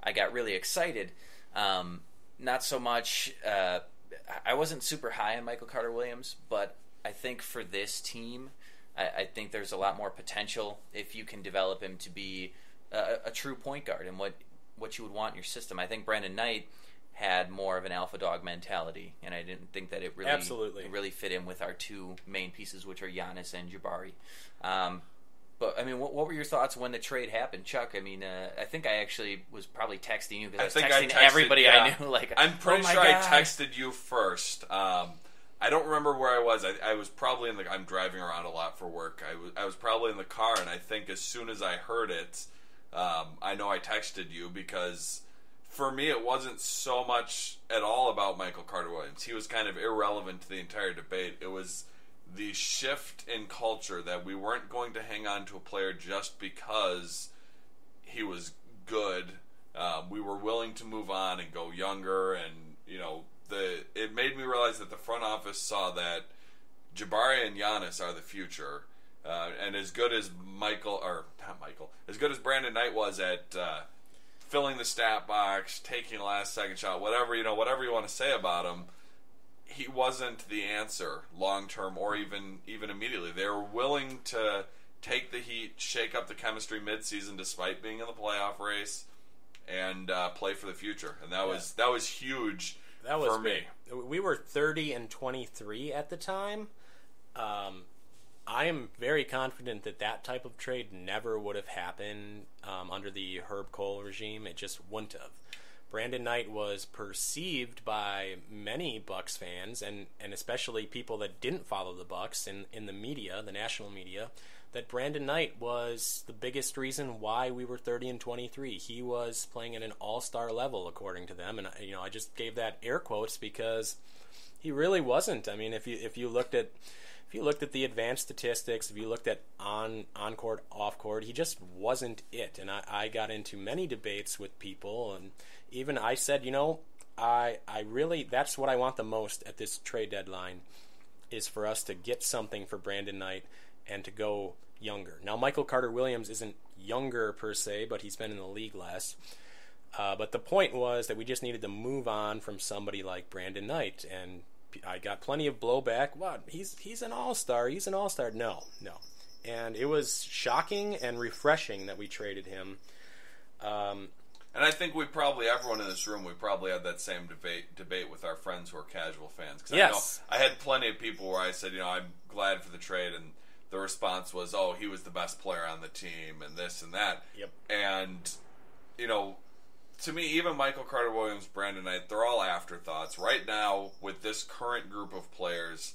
I got really excited. Not so much I wasn't super high on Michael Carter-Williams, but I think for this team, I think there's a lot more potential if you can develop him to be a true point guard and what you would want in your system. I think Brandon Knight had more of an alpha dog mentality, and I didn't think that it really fit in with our two main pieces, which are Giannis and Jabari. But, I mean, what were your thoughts when the trade happened, Chuck? I mean, I think I actually was probably texting you because I was texting everybody I knew. Like, I'm pretty sure God. I texted you first. I don't remember where I was. I was probably I'm driving around a lot for work. I was probably in the car, and I think as soon as I heard it, I know I texted you because for me it wasn't so much at all about Michael Carter-Williams. He was kind of irrelevant to the entire debate. It was the shift in culture that we weren't going to hang on to a player just because he was good. We were willing to move on and go younger, and you know, it made me realize that the front office saw that Jabari and Giannis are the future, and as good as as good as Brandon Knight was at filling the stat box, taking a last second shot, whatever you want to say about him, he wasn't the answer long term or even immediately. They were willing to take the heat, shake up the chemistry mid-season despite being in the playoff race, and play for the future. And that was huge. That was for me. We were 30-23 at the time. I am very confident that type of trade never would have happened under the Herb Cole regime. It just wouldn't have. Brandon Knight was perceived by many Bucks fans, and especially people that didn't follow the Bucks in the media, the national media, that Brandon Knight was the biggest reason why we were 30-23. He was playing at an all-star level, according to them, and I just gave that air quotes because he really wasn't. I mean, if you looked at the advanced statistics, if you looked at on-court, off-court, he just wasn't it. And I got into many debates with people, and even I said, I really, that's what I want the most at this trade deadline, is for us to get something for Brandon Knight and to go younger. Now, Michael Carter-Williams isn't younger per se, but he's been in the league less. But the point was that we just needed to move on from somebody like Brandon Knight, and I got plenty of blowback. What? He's an all-star. He's an all-star. No. And it was shocking and refreshing that we traded him. And I think everyone in this room, we probably had that same debate with our friends who are casual fans. Cause yes. I had plenty of people where I said, I'm glad for the trade, and the response was, oh, he was the best player on the team, and this and that. Yep. And, to me, even Michael Carter-Williams, Brandon Knight, they're all afterthoughts. Right now, with this current group of players,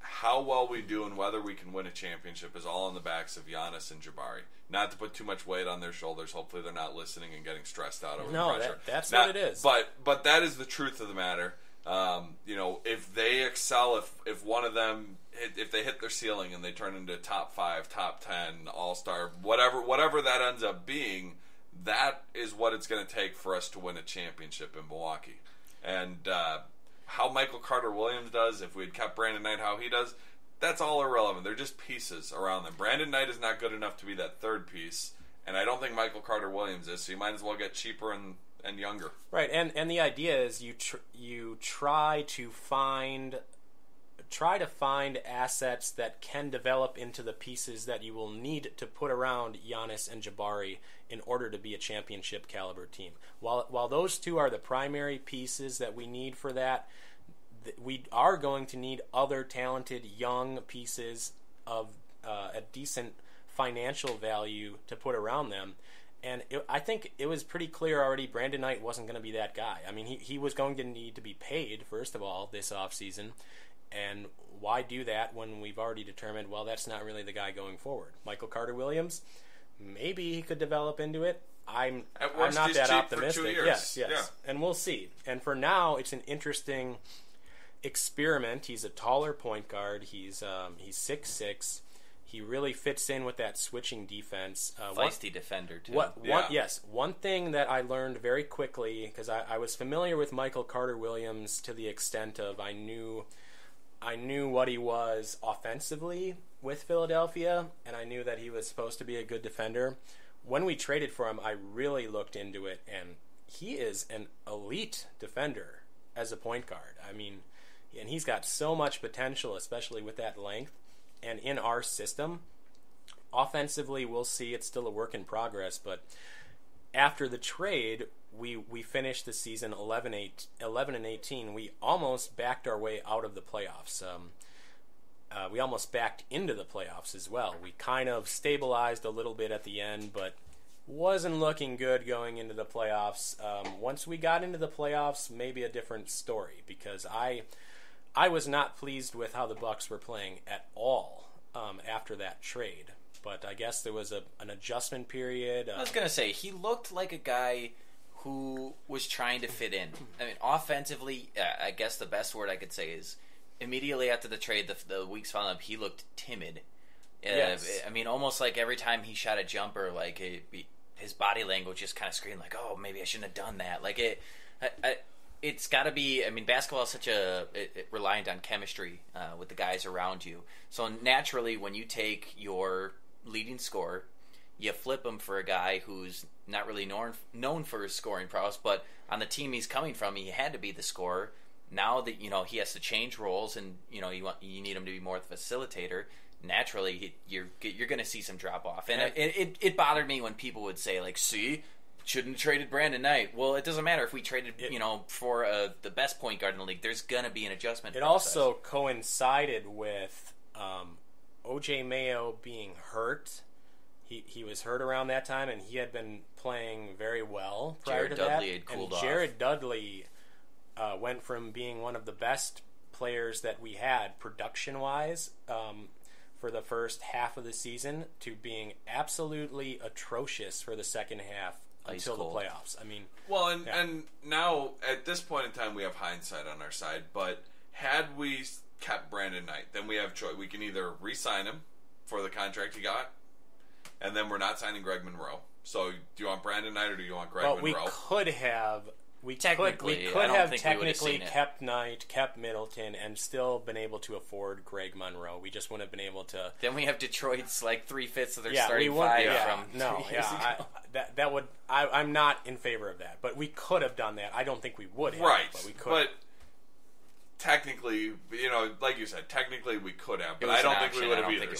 how well we do and whether we can win a championship is all on the backs of Giannis and Jabari. Not to put too much weight on their shoulders. Hopefully they're not listening and getting stressed out over the pressure. That's what it is. But that is the truth of the matter. If they excel, if one of them, if they hit their ceiling and they turn into top 5, top 10, all-star, whatever that ends up being, that is what it's going to take for us to win a championship in Milwaukee. And how Michael Carter-Williams does, if we had kept Brandon Knight how he does, that's all irrelevant. They're just pieces around them. Brandon Knight is not good enough to be that third piece, and I don't think Michael Carter-Williams is, so you might as well get cheaper and younger. Right, and the idea is you try to find assets that can develop into the pieces that you will need to put around Giannis and Jabari in order to be a championship caliber team. While those two are the primary pieces that we need for that, we are going to need other talented young pieces of a decent financial value to put around them. And I think it was pretty clear already Brandon Knight wasn't going to be that guy. I mean, he was going to need to be paid, first of all, this offseason. And why do that when we've already determined, well, that's not really the guy going forward? Michael Carter-Williams, maybe he could develop into it. I'm not that optimistic. For 2 years. Yes. Yeah. And we'll see. And for now, it's an interesting experiment. He's a taller point guard. He's 6'6". He really fits in with that switching defense. Feisty defender, too. One thing that I learned very quickly, because I was familiar with Michael Carter-Williams to the extent of I knew what he was offensively with Philadelphia, and I knew that he was supposed to be a good defender. When we traded for him, I really looked into it, and he is an elite defender as a point guard. I mean, and he's got so much potential, especially with that length. And in our system, offensively, we'll see. It's still a work in progress. But after the trade, we finished the season 11-18. We almost backed our way out of the playoffs. We almost backed into the playoffs as well. We kind of stabilized a little bit at the end, but wasn't looking good going into the playoffs. Once we got into the playoffs, maybe a different story, because I was not pleased with how the Bucks were playing at all after that trade. But I guess there was an adjustment period. I was going to say, he looked like a guy who was trying to fit in. I mean, offensively, I guess the best word I could say is immediately after the trade, the weeks following up, he looked timid. Yes. I mean, almost like every time he shot a jumper, like his body language just kind of screamed like, "Oh, maybe I shouldn't have done that." Like it's got to be. I mean, basketball is such it reliant on chemistry with the guys around you. So naturally, when you take your leading scorer, you flip him for a guy who's not really known for his scoring prowess, but on the team he's coming from, he had to be the scorer. Now that he has to change roles, and you need him to be more the facilitator. Naturally, you're going to see some drop off, and it bothered me when people would say like, "See, shouldn't have traded Brandon Knight." Well, it doesn't matter if we traded for the best point guard in the league. There's going to be an adjustment. It process. Also coincided with O.J. Mayo being hurt. He was hurt around that time, and he had been playing very well prior to that. Jared Dudley had cooled off. Jared Dudley went from being one of the best players that we had production-wise for the first half of the season to being absolutely atrocious for the second half until the playoffs. I mean, and now at this point in time we have hindsight on our side, but had we kept Brandon Knight, then we have choice. We can either re-sign him for the contract he got, and then we're not signing Greg Monroe. So do you want Brandon Knight or do you want Greg Monroe? We could have technically kept Knight, kept Middleton, and still been able to afford Greg Monroe. We just wouldn't have been able to. Then we have Detroit's like 3/5 of their starting five from 3 years ago. That would. I'm not in favor of that, but we could have done that. I don't think we would have, right? But we could. But technically, like you said, technically we could have, but I don't think we would have either.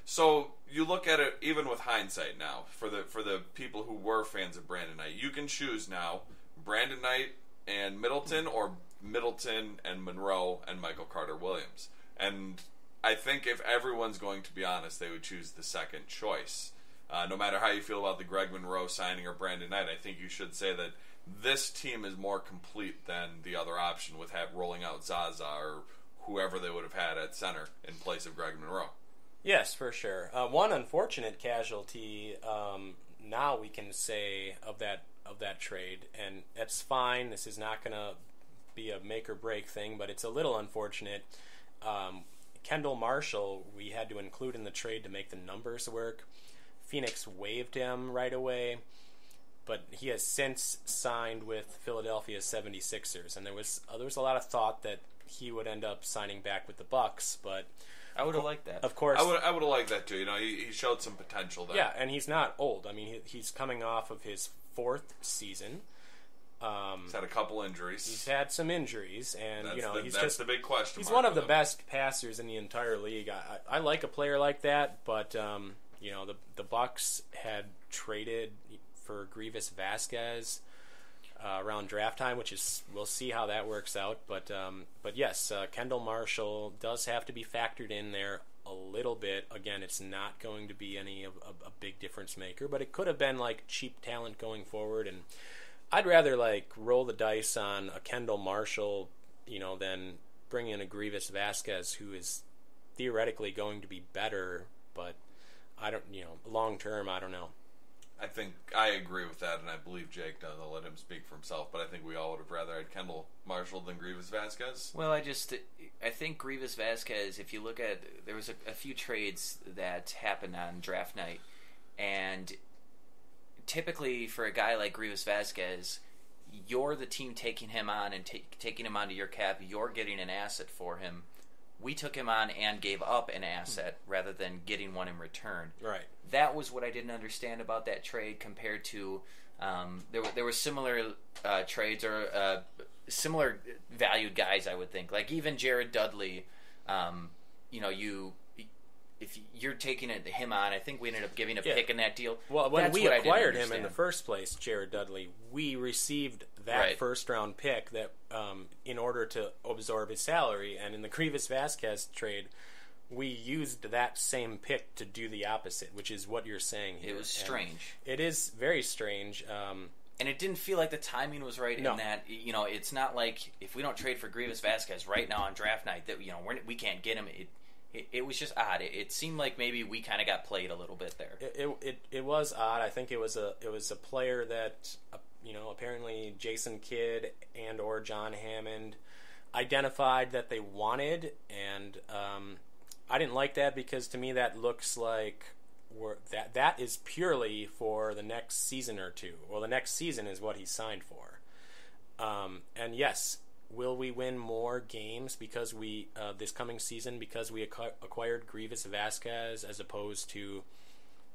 So you look at it even with hindsight now. For the people who were fans of Brandon Knight, you can choose now. Brandon Knight and Middleton, or Middleton and Monroe and Michael Carter-Williams. And I think if everyone's going to be honest, they would choose the second choice. No matter how you feel about the Greg Monroe signing or Brandon Knight, I think you should say that this team is more complete than the other option with rolling out Zaza or whoever they would have had at center in place of Greg Monroe. Yes, for sure. One unfortunate casualty now we can say of that trade, and that's fine. This is not going to be a make or break thing, but it's a little unfortunate. Kendall Marshall, we had to include in the trade to make the numbers work. Phoenix waived him right away, but he has since signed with Philadelphia 76ers, and there was a lot of thought that he would end up signing back with the Bucks, but I would have liked that. of course, I would have liked that too. He showed some potential there. yeah, and he's not old. I mean, he's coming off of his 4th season. He's had a couple injuries. He's had some injuries, and that's the big question. He's one of the best passers in the entire league. I like a player like that, but the Bucks had traded for Grievous Vasquez around draft time, we'll see how that works out. But yes, Kendall Marshall does have to be factored in there a little bit. Again, it's not going to be any of a big difference maker, but it could have been like cheap talent going forward, and I'd rather roll the dice on a Kendall Marshall, than bring in a Grievous Vasquez, who is theoretically going to be better, but I don't, long term, I don't know. I think I agree with that, and I believe Jake does. I'll let him speak for himself, but I think we all would have rather had Kendall Marshall than Grievous Vasquez. Well, I think Grievous Vasquez, if you look at, there was a few trades that happened on draft night, and typically for a guy like Grievous Vasquez, you're the team taking him on and taking him onto your cap. You're getting an asset for him. We took him on and gave up an asset rather than getting one in return. Right. That was what I didn't understand about that trade compared to there were similar trades or similar valued guys, I would think. Like even Jared Dudley, if you're taking him on, I think we ended up giving a pick in that deal. Well, when we acquired him in the first place, Jared Dudley, we received that first-round pick that in order to absorb his salary. And in the Grievous Vasquez trade, we used that same pick to do the opposite, which is what you're saying here. It was strange. It is very strange. And it didn't feel like the timing was right in that, it's not like if we don't trade for Grievous Vasquez right now on draft night that, we can't get him. It was just odd. It seemed like maybe we kind of got played a little bit there. It was odd. I think it was a player that apparently Jason Kidd and or John Hammond identified that they wanted, and I didn't like that because to me that looks like that is purely for the next season or two. Well, the next season is what he signed for, and yes. Will we win more games because we this coming season because we acquired Grievous Vasquez as opposed to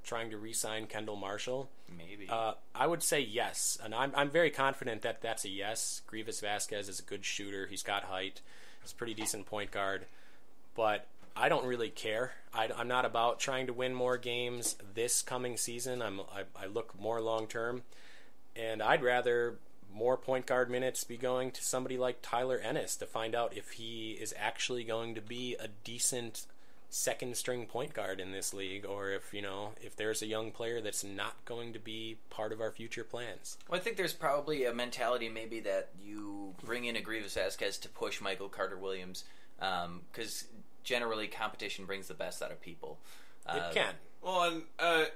trying to re-sign Kendall Marshall? Maybe. I would say yes, and I'm very confident that that's a yes. Grievous Vasquez is a good shooter. He's got height. He's a pretty decent point guard, but I don't really care. I'm not about trying to win more games this coming season. I look more long term, and I'd rather more point guard minutes be going to somebody like Tyler Ennis to find out if he is actually going to be a decent second string point guard in this league, or if there's a young player that's not going to be part of our future plans. Well, I think there's probably a mentality maybe that you bring in a Grievous Vasquez to push Michael Carter-Williams, because generally competition brings the best out of people. It can. Well, and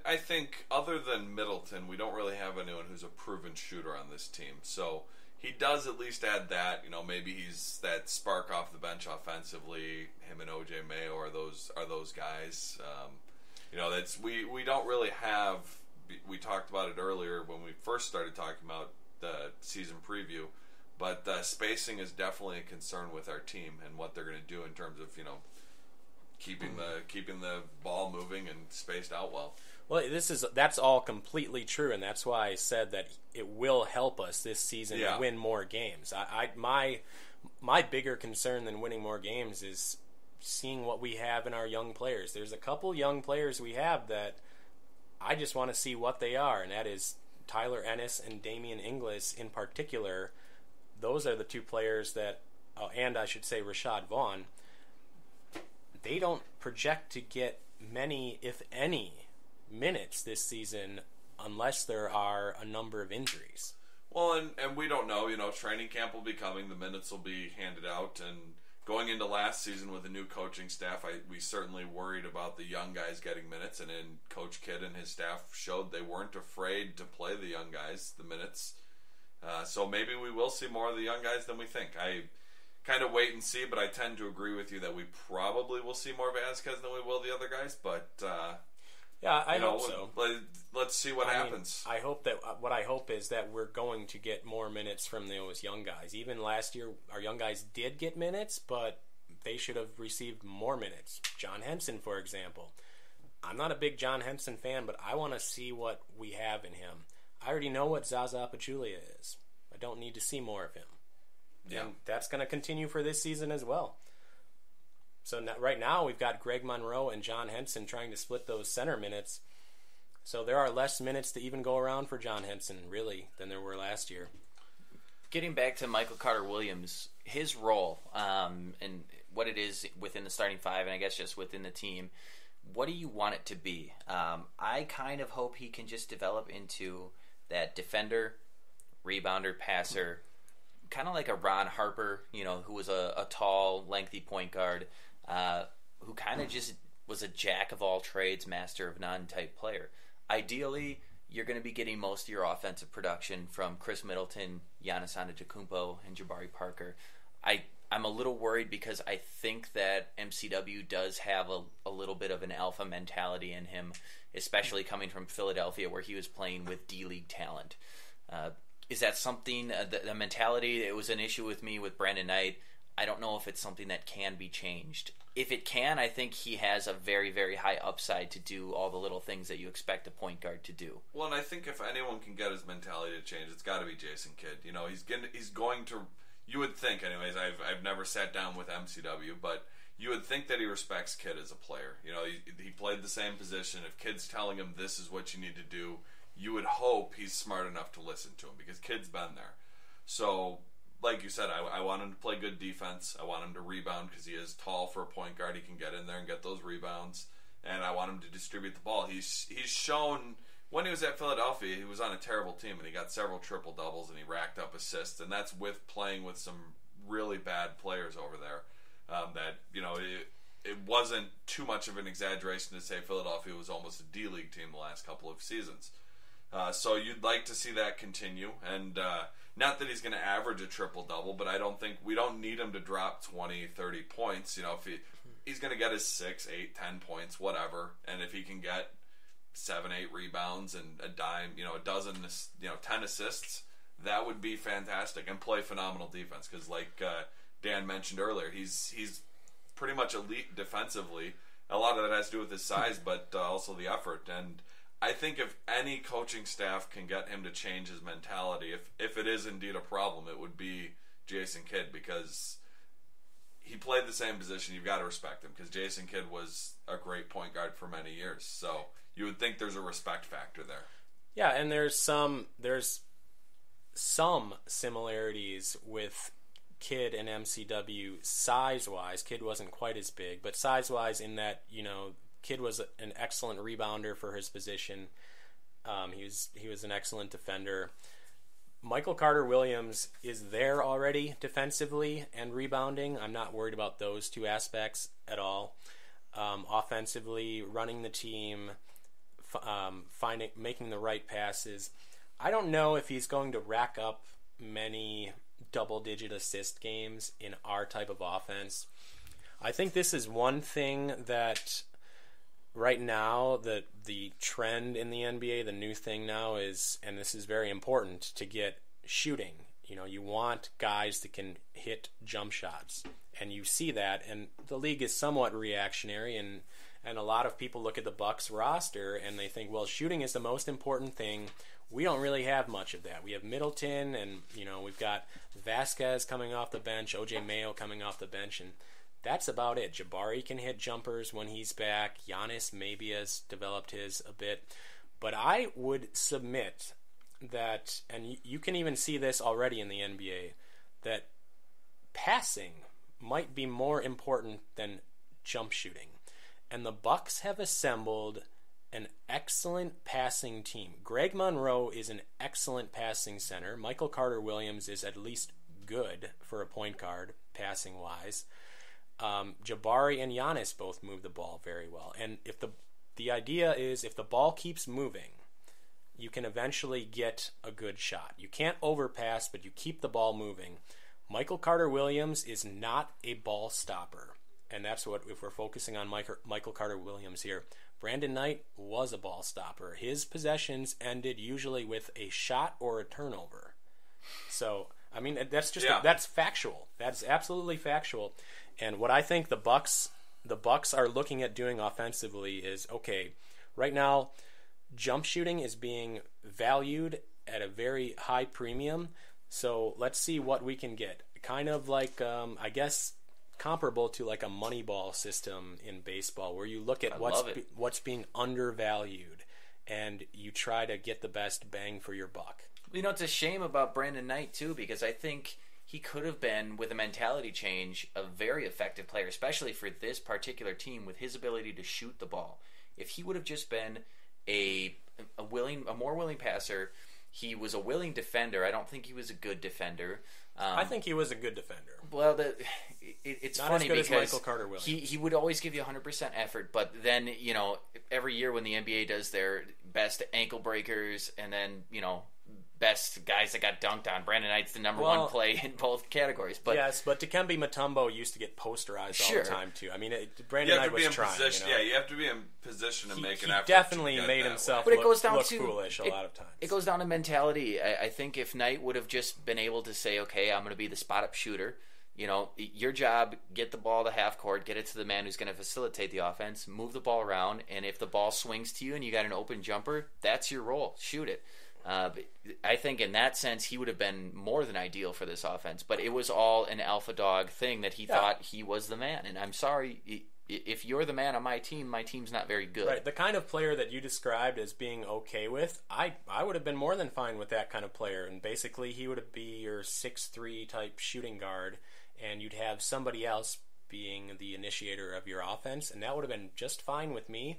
I think other than Middleton, we don't really have anyone who's a proven shooter on this team. So he does at least add that. Maybe he's that spark off the bench offensively. Him and OJ Mayo are those guys. That's we don't really have. We talked about it earlier when we first started talking about the season preview. But spacing is definitely a concern with our team and what they're going to do in terms of keeping the ball moving and spaced out well. Well, that's all completely true, and that's why I said that it will help us this season win more games. My bigger concern than winning more games is seeing what we have in our young players. There's a couple young players we have that I just want to see what they are, and that is Tyler Ennis and Damian Inglis in particular. Those are the two players that, and I should say Rashad Vaughn, they don't project to get many, if any, minutes this season unless there are a number of injuries. Well, and we don't know. Training camp will be coming. The minutes will be handed out. And going into last season with a new coaching staff, we certainly worried about the young guys getting minutes, and then Coach Kidd and his staff showed they weren't afraid to play the young guys the minutes. So maybe we will see more of the young guys than we think. I kind of wait and see, but I tend to agree with you that we probably will see more Vasquez than we will the other guys. But yeah, I hope so. Let's see what happens. I hope that what I hope is that we're going to get more minutes from those young guys. Even last year, our young guys did get minutes, but they should have received more minutes. John Henson, for example. I'm not a big John Henson fan, but I want to see what we have in him. I already know what Zaza Pachulia is. I don't need to see more of him. Yeah. And that's going to continue for this season as well. So right now we've got Greg Monroe and John Henson trying to split those center minutes. So there are less minutes to even go around for John Henson, really, than there were last year. Getting back to Michael Carter-Williams, his role and what it is within the starting five, and I guess just within the team, what do you want it to be? I kind of hope he can just develop into that defender, rebounder, passer, kind of like a Ron Harper, who was a tall, lengthy point guard, who kind of just was a jack of all trades, master of none type player. Ideally, you're going to be getting most of your offensive production from Chris Middleton, Giannis Antetokounmpo, and Jabari Parker. I'm a little worried because I think that MCW does have a little bit of an alpha mentality in him, especially coming from Philadelphia where he was playing with D-League talent. Is that something, the mentality, it was an issue with me with Brandon Knight. I don't know if it's something that can be changed. If it can, I think he has a very, very high upside to do all the little things that you expect a point guard to do. Well, and I think if anyone can get his mentality to change, it's got to be Jason Kidd. He's going to. You would think, anyways. I've never sat down with MCW, but you would think that he respects Kidd as a player. He played the same position. If Kidd's telling him this is what you need to do, you would hope he's smart enough to listen to him because Kidd's been there. So, like you said, I want him to play good defense. I want him to rebound because he is tall for a point guard. He can get in there and get those rebounds. And I want him to distribute the ball. He's shown when he was at Philadelphia, he was on a terrible team and he got several triple doubles and he racked up assists. And that's with playing with some really bad players over there. It wasn't too much of an exaggeration to say Philadelphia was almost a D-League team the last couple of seasons. So you'd like to see that continue, and not that he's going to average a triple-double, but we don't need him to drop 20, 30 points. If he's going to get his 6, 8, 10 points, whatever, and if he can get 7, 8 rebounds and a dime, a dozen, 10 assists, that would be fantastic, and play phenomenal defense, because like Dan mentioned earlier, he's pretty much elite defensively. A lot of that has to do with his size, but also the effort, and I think if any coaching staff can get him to change his mentality, if it is indeed a problem, it would be Jason Kidd, because he played the same position. You've got to respect him because Jason Kidd was a great point guard for many years. So you would think there's a respect factor there. Yeah, and there's some similarities with Kidd and MCW size-wise. Kidd wasn't quite as big, but size-wise in that, Kidd was an excellent rebounder for his position. He was an excellent defender. Michael Carter-Williams is there already defensively and rebounding. I'm not worried about those two aspects at all. Offensively, running the team, making the right passes. I don't know if he's going to rack up many double-digit assist games in our type of offense. I think this is one thing that right now, the trend in the NBA, the new thing now is, and this is very important, to get shooting. You want guys that can hit jump shots, and you see that, and the league is somewhat reactionary, and a lot of people look at the Bucks roster and they think, well, shooting is the most important thing. We don't really have much of that. We have Middleton, and we've got Vasquez coming off the bench, OJ Mayo coming off the bench, and that's about it. Jabari can hit jumpers when he's back. Giannis maybe has developed his a bit. But I would submit that, and you can even see this already in the NBA, that passing might be more important than jump shooting. And the Bucks have assembled an excellent passing team. Greg Monroe is an excellent passing center. Michael Carter-Williams is at least good for a point guard, passing-wise. Jabari and Giannis both move the ball very well. And if the idea is if the ball keeps moving, you can eventually get a good shot. You can't overpass, but you keep the ball moving. Michael Carter-Williams is not a ball stopper. And that's what, if we're focusing on Michael Carter-Williams here, Brandon Knight was a ball stopper. His possessions ended usually with a shot or a turnover. So, I mean, that's just that's factual. That's absolutely factual. And what I think the Bucks are looking at doing offensively is, okay, right now jump shooting is being valued at a very high premium. So let's see what we can get. Kind of like, I guess, comparable to like a Moneyball system in baseball, where you look at what's being undervalued and you try to get the best bang for your buck. You know, it's a shame about Brandon Knight too, because I think he could have been, with a mentality change, a very effective player, especially for this particular team with his ability to shoot the ball. If he would have just been a more willing passer, he was a willing defender. I don't think he was a good defender. I think he was a good defender. Well, it's not funny as good because as Michael Carter-Williams. He would always give you 100% effort, but then, you know, every year when the NBA does their best ankle breakers and then, you know, best guys that got dunked on, Brandon Knight's the number one play in both categories. But yes, but Dikembe Mutombo used to get posterized all the time too. I mean, Brandon Knight was trying. Position, you know? Yeah, you have to be in position to make an effort. He definitely made himself look foolish a lot of times. It goes down to mentality. I think if Knight would have just been able to say, okay, I'm going to be the spot-up shooter, you know, your job, get the ball to half court, get it to the man who's going to facilitate the offense, move the ball around, and if the ball swings to you and you got an open jumper, that's your role. Shoot it. I think in that sense he would have been more than ideal for this offense, but it was all an alpha dog thing that he thought he was the man. And I'm sorry, if you're the man on my team's not very good. Right, the kind of player that you described as being okay with, I would have been more than fine with that kind of player. And basically he would be your 6'3" type shooting guard, and you'd have somebody else being the initiator of your offense, and that would have been just fine with me.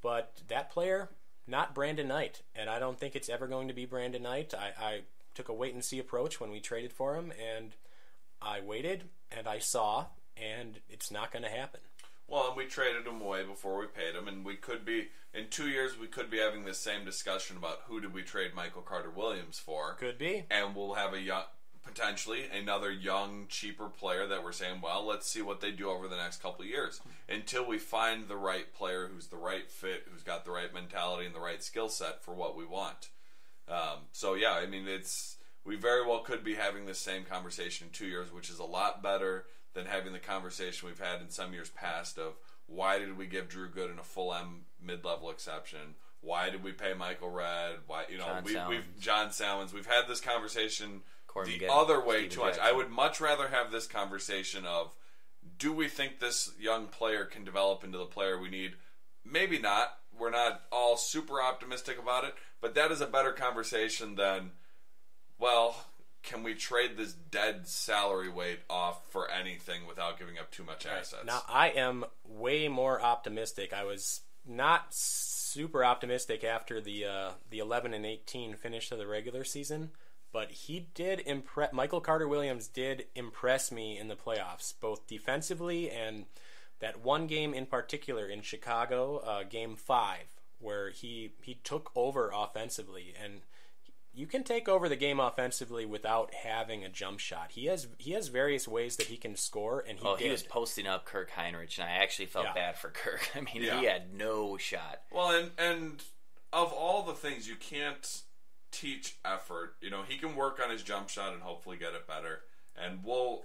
But that player, not Brandon Knight, and I don't think it's ever going to be Brandon Knight. I took a wait-and-see approach when we traded for him, and I waited, and I saw, and it's not going to happen. Well, and we traded him away before we paid him, and we could be, in 2 years, we could be having this same discussion about who did we trade Michael Carter-Williams for. Could be. And we'll have potentially another young, cheaper player that we're saying, well, let's see what they do over the next couple of years until we find the right player who's the right fit, who's got the right mentality and the right skill set for what we want. So, yeah, I mean, we very well could be having this same conversation in 2 years, which is a lot better than having the conversation we've had in some years past of why did we give Drew Gooden a full M mid-level exception? Why did we pay Michael Redd? Why, you know, John Salmons. We've had this conversation other way too much. I would much rather have this conversation of, do we think this young player can develop into the player we need? Maybe not. We're not all super optimistic about it, but that is a better conversation than, well, can we trade this dead salary weight off for anything without giving up too much assets? Now, I am way more optimistic. I was not super optimistic after the 11-18 finish of the regular season. But he did impress. Michael Carter-Williams did impress me in the playoffs, both defensively and that one game in particular in Chicago, Game 5, where he took over offensively. And you can take over the game offensively without having a jump shot. He has various ways that he can score, and he was posting up Kirk Heinrich, and I actually felt bad for Kirk. I mean, he had no shot. Well, and of all the things you can't teach effort, you know, he can work on his jump shot and hopefully get it better. And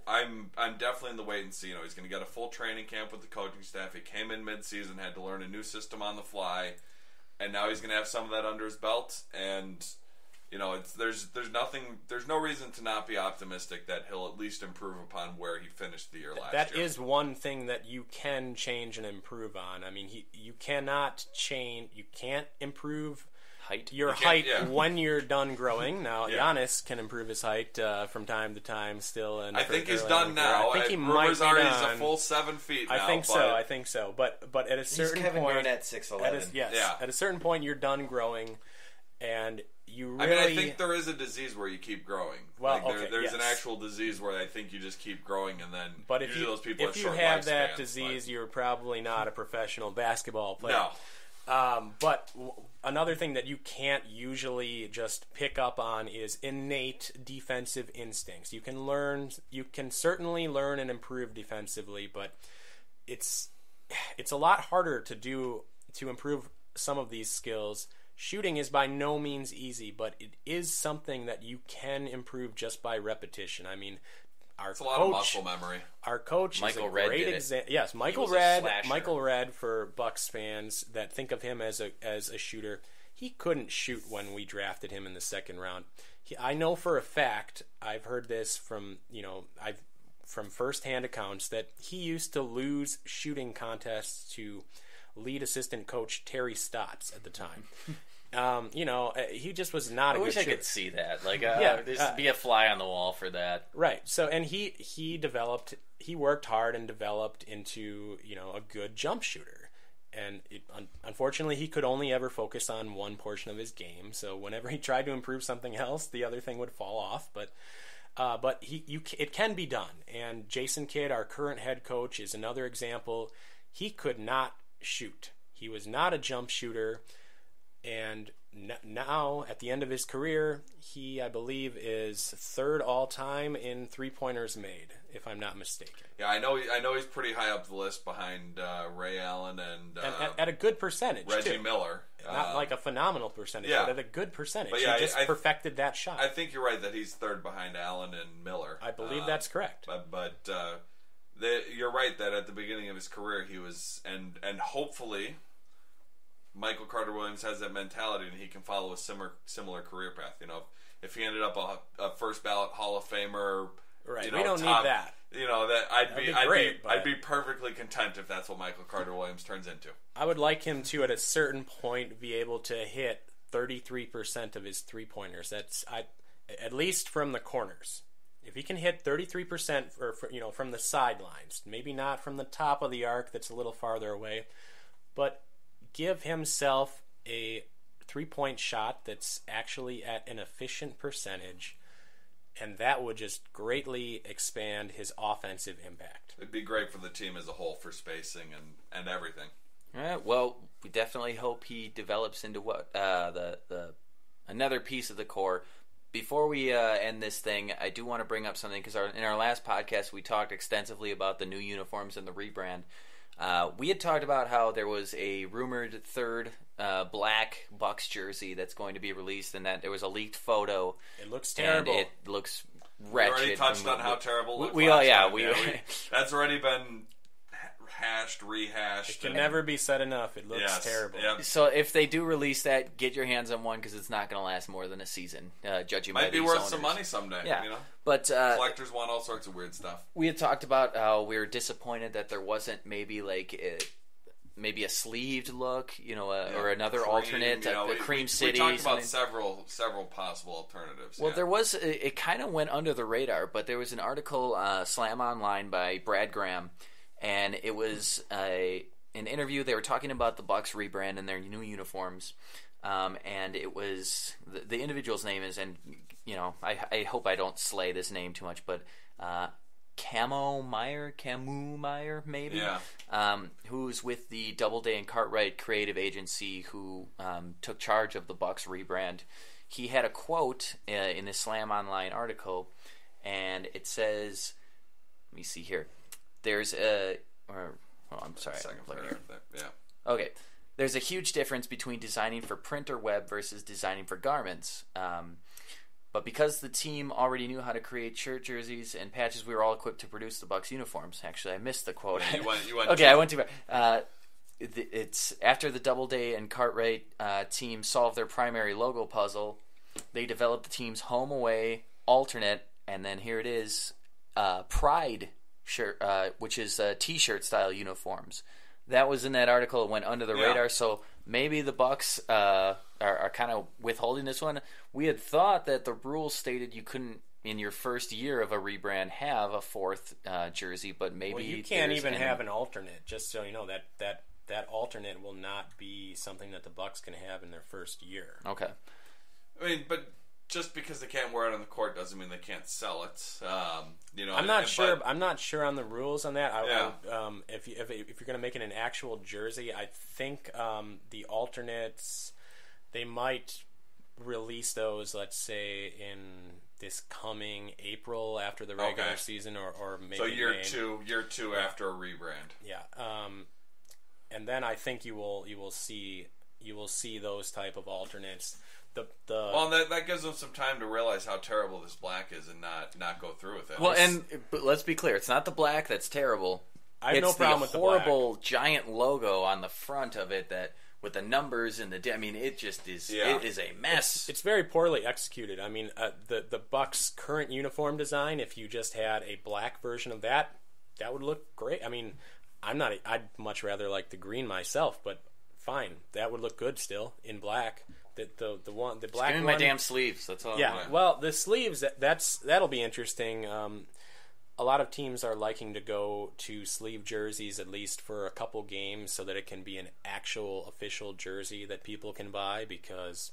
I'm definitely in the wait and see. You know, he's going to get a full training camp with the coaching staff. He came in mid-season, had to learn a new system on the fly, and now he's going to have some of that under his belt. And you know, there's no reason to not be optimistic that he'll at least improve upon where he finished the year last year. That is one thing that you can change and improve on. I mean, you can't improve your height when you're done growing. Now, Giannis can improve his height from time to time still. And I think he's done now. I think he might be done. He's a full 7 feet now. I think so. But at a certain point... He's Kevin Garnett 6'11". At a certain point, you're done growing, and you really... I mean, I think there is a disease where you keep growing. Well, there's an actual disease where I think you just keep growing, and then but if those people if have you short have lifespans, that disease, you're probably not a professional basketball player. No. But another thing that you can't usually just pick up on is innate defensive instincts. You can certainly learn and improve defensively, but it's a lot harder to improve some of these skills. Shooting is by no means easy, but it is something that you can improve just by repetition. I mean, it's a lot of muscle memory. Our coach is a great example. Yes, Michael Redd for Bucks fans that think of him as a shooter. He couldn't shoot when we drafted him in the second round. I know for a fact, I've heard this from firsthand accounts, that he used to lose shooting contests to lead assistant coach Terry Stotts at the time. He just was not a good shooter. I wish I could see that. There'd be a fly on the wall for that. Right. So, and he worked hard and developed into, a good jump shooter. And unfortunately, he could only ever focus on one portion of his game. So whenever he tried to improve something else, the other thing would fall off. But it can be done. And Jason Kidd, our current head coach, is another example. He could not shoot. He was not a jump shooter. And now, at the end of his career, he, I believe, is third all-time in three-pointers made, if I'm not mistaken. Yeah, I know he's pretty high up the list behind Ray Allen and at a good percentage, Reggie Miller. Not like a phenomenal percentage, but at a good percentage. But yeah, he just perfected that shot. I think you're right that he's third behind Allen and Miller. I believe that's correct. But you're right that at the beginning of his career he was, and hopefully Michael Carter Williams has that mentality and he can follow a similar career path. If he ended up a first ballot Hall of Famer, right? We don't need that. I'd be perfectly content if that's what Michael Carter Williams turns into. I would like him to, at a certain point, be able to hit 33% of his three-pointers. That's at least from the corners. If he can hit 33% from the sidelines, maybe not from the top of the arc, that's a little farther away, but give himself a three-point shot that's actually at an efficient percentage, and that would just greatly expand his offensive impact. It'd be great for the team as a whole for spacing and everything. All right, well, we definitely hope he develops into what another piece of the core. Before we end this thing, I do want to bring up something, because in our last podcast we talked extensively about the new uniforms and the rebrand. We had talked about how there was a rumored third black Bucks jersey that's going to be released, and that there was a leaked photo. It looks terrible. And it looks wretched. We already touched on how terrible it looked. That's already been rehashed. It can never be said enough. It looks terrible. Yep. So if they do release that, get your hands on one, because it's not going to last more than a season. Judging by might be these worth owners. some money someday. Yeah. But collectors want all sorts of weird stuff. We had talked about how we were disappointed that there wasn't maybe a sleeved look, or another alternate, a Cream City. We talked about several possible alternatives. Well, there was. It kind of went under the radar, but there was an article, Slam Online, by Brad Graham. And it was an interview. They were talking about the Bucks rebrand and their new uniforms. And it was the individual's name is, and I hope I don't slay this name too much, but Camu Meyer, maybe. Yeah. Who's with the Doubleday and Cartwright creative agency, who took charge of the Bucks rebrand. He had a quote in this Slam Online article, and it says, "Let me see here." There's I'm sorry. Yeah. Okay. There's a huge difference between designing for print or web versus designing for garments. But because the team already knew how to create shirt, jerseys, and patches, we were all equipped to produce the Bucks uniforms. Actually, I missed the quote. You went okay, I went too far. It's after the Doubleday and Cartwright team solved their primary logo puzzle, they developed the team's home away alternate, and then here it is, Pride shirt, which is T-shirt style uniforms. That was in that article. It went under the radar, so maybe the Bucks are kind of withholding this one. We had thought that the rules stated you couldn't, in your first year of a rebrand, have a fourth jersey, but maybe you can't even have an alternate. Just so you know, that alternate will not be something that the Bucks can have in their first year. Okay. I mean, but just because they can't wear it on the court doesn't mean they can't sell it. I'm not sure. I'm not sure on the rules on that. If you're going to make it an actual jersey, I think the alternates, they might release those. Let's say in this coming April after the regular season, or maybe so year two after a rebrand. Yeah. And then I think you will see those type of alternates. Well, that gives them some time to realize how terrible this black is and not go through with it. Well, but let's be clear, it's not the black that's terrible. I have no problem with the horrible giant logo on the front of it that with the numbers and I mean, it just is. Yeah. It is a mess. It's very poorly executed. I mean, the Bucks' current uniform design, if you just had a black version of that would look great. I mean, I'd much rather like the green myself, but fine, that would look good still in black. The black just give me my damn sleeves. That's all. Yeah. Well, the sleeves that'll be interesting. A lot of teams are liking to go to sleeve jerseys at least for a couple games so that it can be an actual official jersey that people can buy, because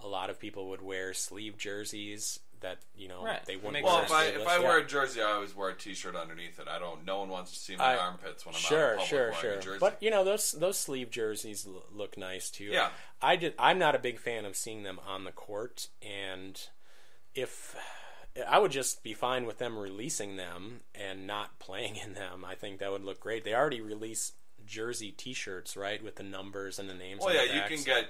a lot of people would wear sleeve jerseys that they wouldn't. Well, if I wear a jersey, I always wear a T-shirt underneath it. No one wants to see my armpits when I'm out in public wearing a jersey. But those sleeve jerseys look nice too. Yeah. I'm not a big fan of seeing them on the court, and if I would just be fine with them releasing them and not playing in them. I think that would look great. They already release jersey T-shirts, right, with the numbers and the names. Well, yeah,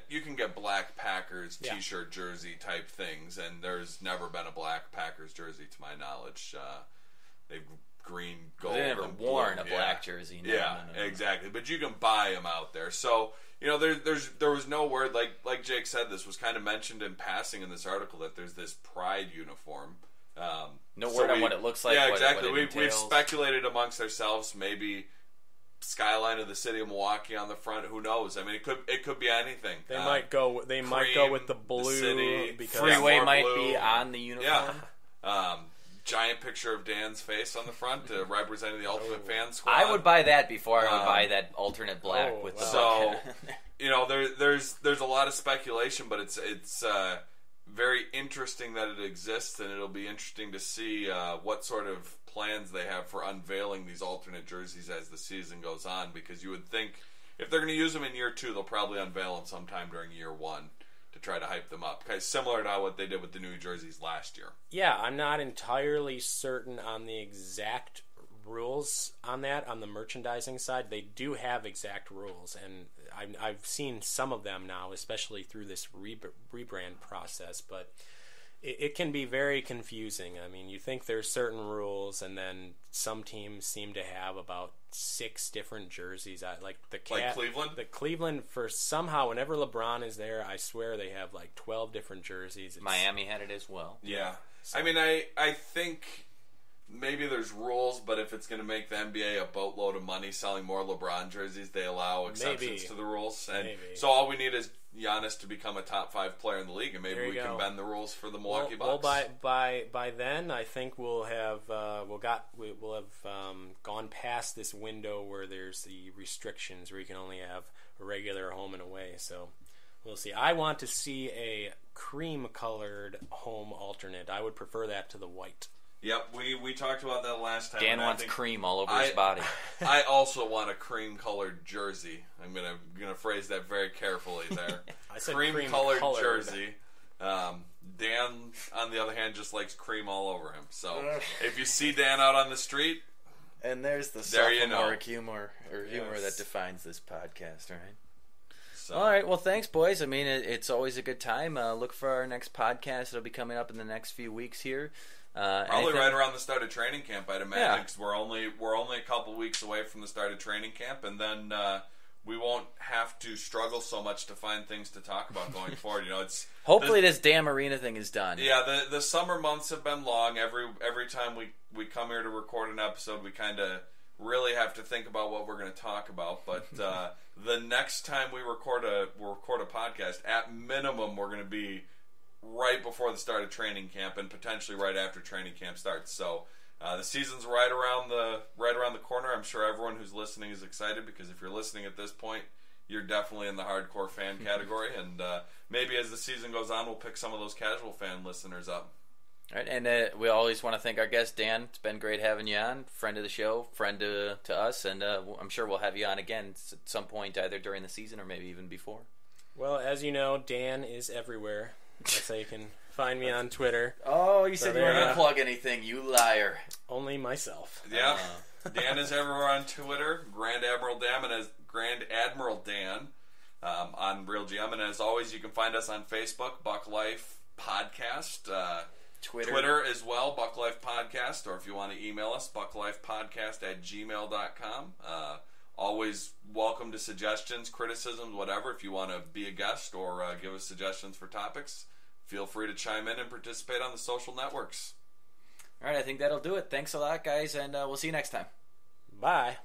you can get black Packers T-shirt jersey type things, and there's never been a black Packers jersey to my knowledge. They've green, gold, they've never worn a black jersey. No, no. Exactly. But you can buy them out there. So there was no word, like Jake said, this was kind of mentioned in passing in this article, that there's this Pride uniform. No word on what it looks like. Yeah, exactly. What We've speculated amongst ourselves, maybe skyline of the city of Milwaukee on the front. Who knows? I mean, it could be anything. They might go with the blue. The city, because Freeway might be on the uniform. Yeah. Giant picture of Dan's face on the front, representing the Ultimate Fan Squad. I would buy that before I would buy that alternate black with the there's a lot of speculation, but it's very interesting that it exists, and it'll be interesting to see what sort of plans they have for unveiling these alternate jerseys as the season goes on, because you would think if they're going to use them in year 2, they'll probably unveil them sometime during year 1 to try to hype them up. Okay, similar to what they did with the new jerseys last year. Yeah, I'm not entirely certain on the exact rules on that, on the merchandising side. They do have exact rules, and I've seen some of them now, especially through this rebrand process, but it can be very confusing. I mean, you think there's certain rules, and then some teams seem to have about 6 different jerseys. Like Cleveland? The Cleveland, for somehow, whenever LeBron is there, I swear they have like 12 different jerseys. Miami had it as well. Yeah. So, I mean, I think maybe there's rules, but if it's going to make the NBA a boatload of money selling more LeBron jerseys, they allow exceptions to the rules. And so all we need is Giannis to become a top 5 player in the league, and maybe we can bend the rules for the Milwaukee Bucks. Well, by then, I think we'll have gone past this window where there's the restrictions, where you can only have a regular home and away. So we'll see. I want to see a cream-colored home alternate. I would prefer that to the white. Yep, we talked about that last time. Dan wants cream all over his body. I also want a cream-colored jersey. I'm gonna phrase that very carefully there. I said cream-colored jersey. Dan, on the other hand, just likes cream all over him. So if you see Dan out on the street, and there's the sophomoric humor that defines this podcast, right? So. All right, well, thanks, boys. I mean, it's always a good time. Look for our next podcast. It'll be coming up in the next few weeks here. Probably right around the start of training camp, I'd imagine, because we're only a couple weeks away from the start of training camp, and then we won't have to struggle so much to find things to talk about going forward. Hopefully this damn arena thing is done. Yeah, the summer months have been long. Every time we come here to record an episode, we kind of really have to think about what we're going to talk about. But the next time we record a podcast, at minimum, we're going to be right before the start of training camp, and potentially right after training camp starts. So the season's right around the corner. I'm sure everyone who's listening is excited, because if you're listening at this point, you're definitely in the hardcore fan category. And maybe as the season goes on, we'll pick some of those casual fan listeners up. All right, and we always want to thank our guest, Dan. It's been great having you on. Friend of the show, friend to us, and I'm sure we'll have you on again at some point, either during the season or maybe even before. Well, as you know, Dan is everywhere. That's how you can find me on Twitter. Oh, you said you weren't going to plug anything, you liar. Only myself. Yeah. Dan is everywhere on Twitter, Grand Admiral Dan, on Real GM. And as always, you can find us on Facebook, Buck Life Podcast. Twitter as well, Buck Life Podcast. Or if you want to email us, bucklifepodcast@gmail.com. Always welcome to suggestions, criticisms, whatever. If you want to be a guest or give us suggestions for topics, feel free to chime in and participate on the social networks. All right, I think that'll do it. Thanks a lot, guys, and we'll see you next time. Bye.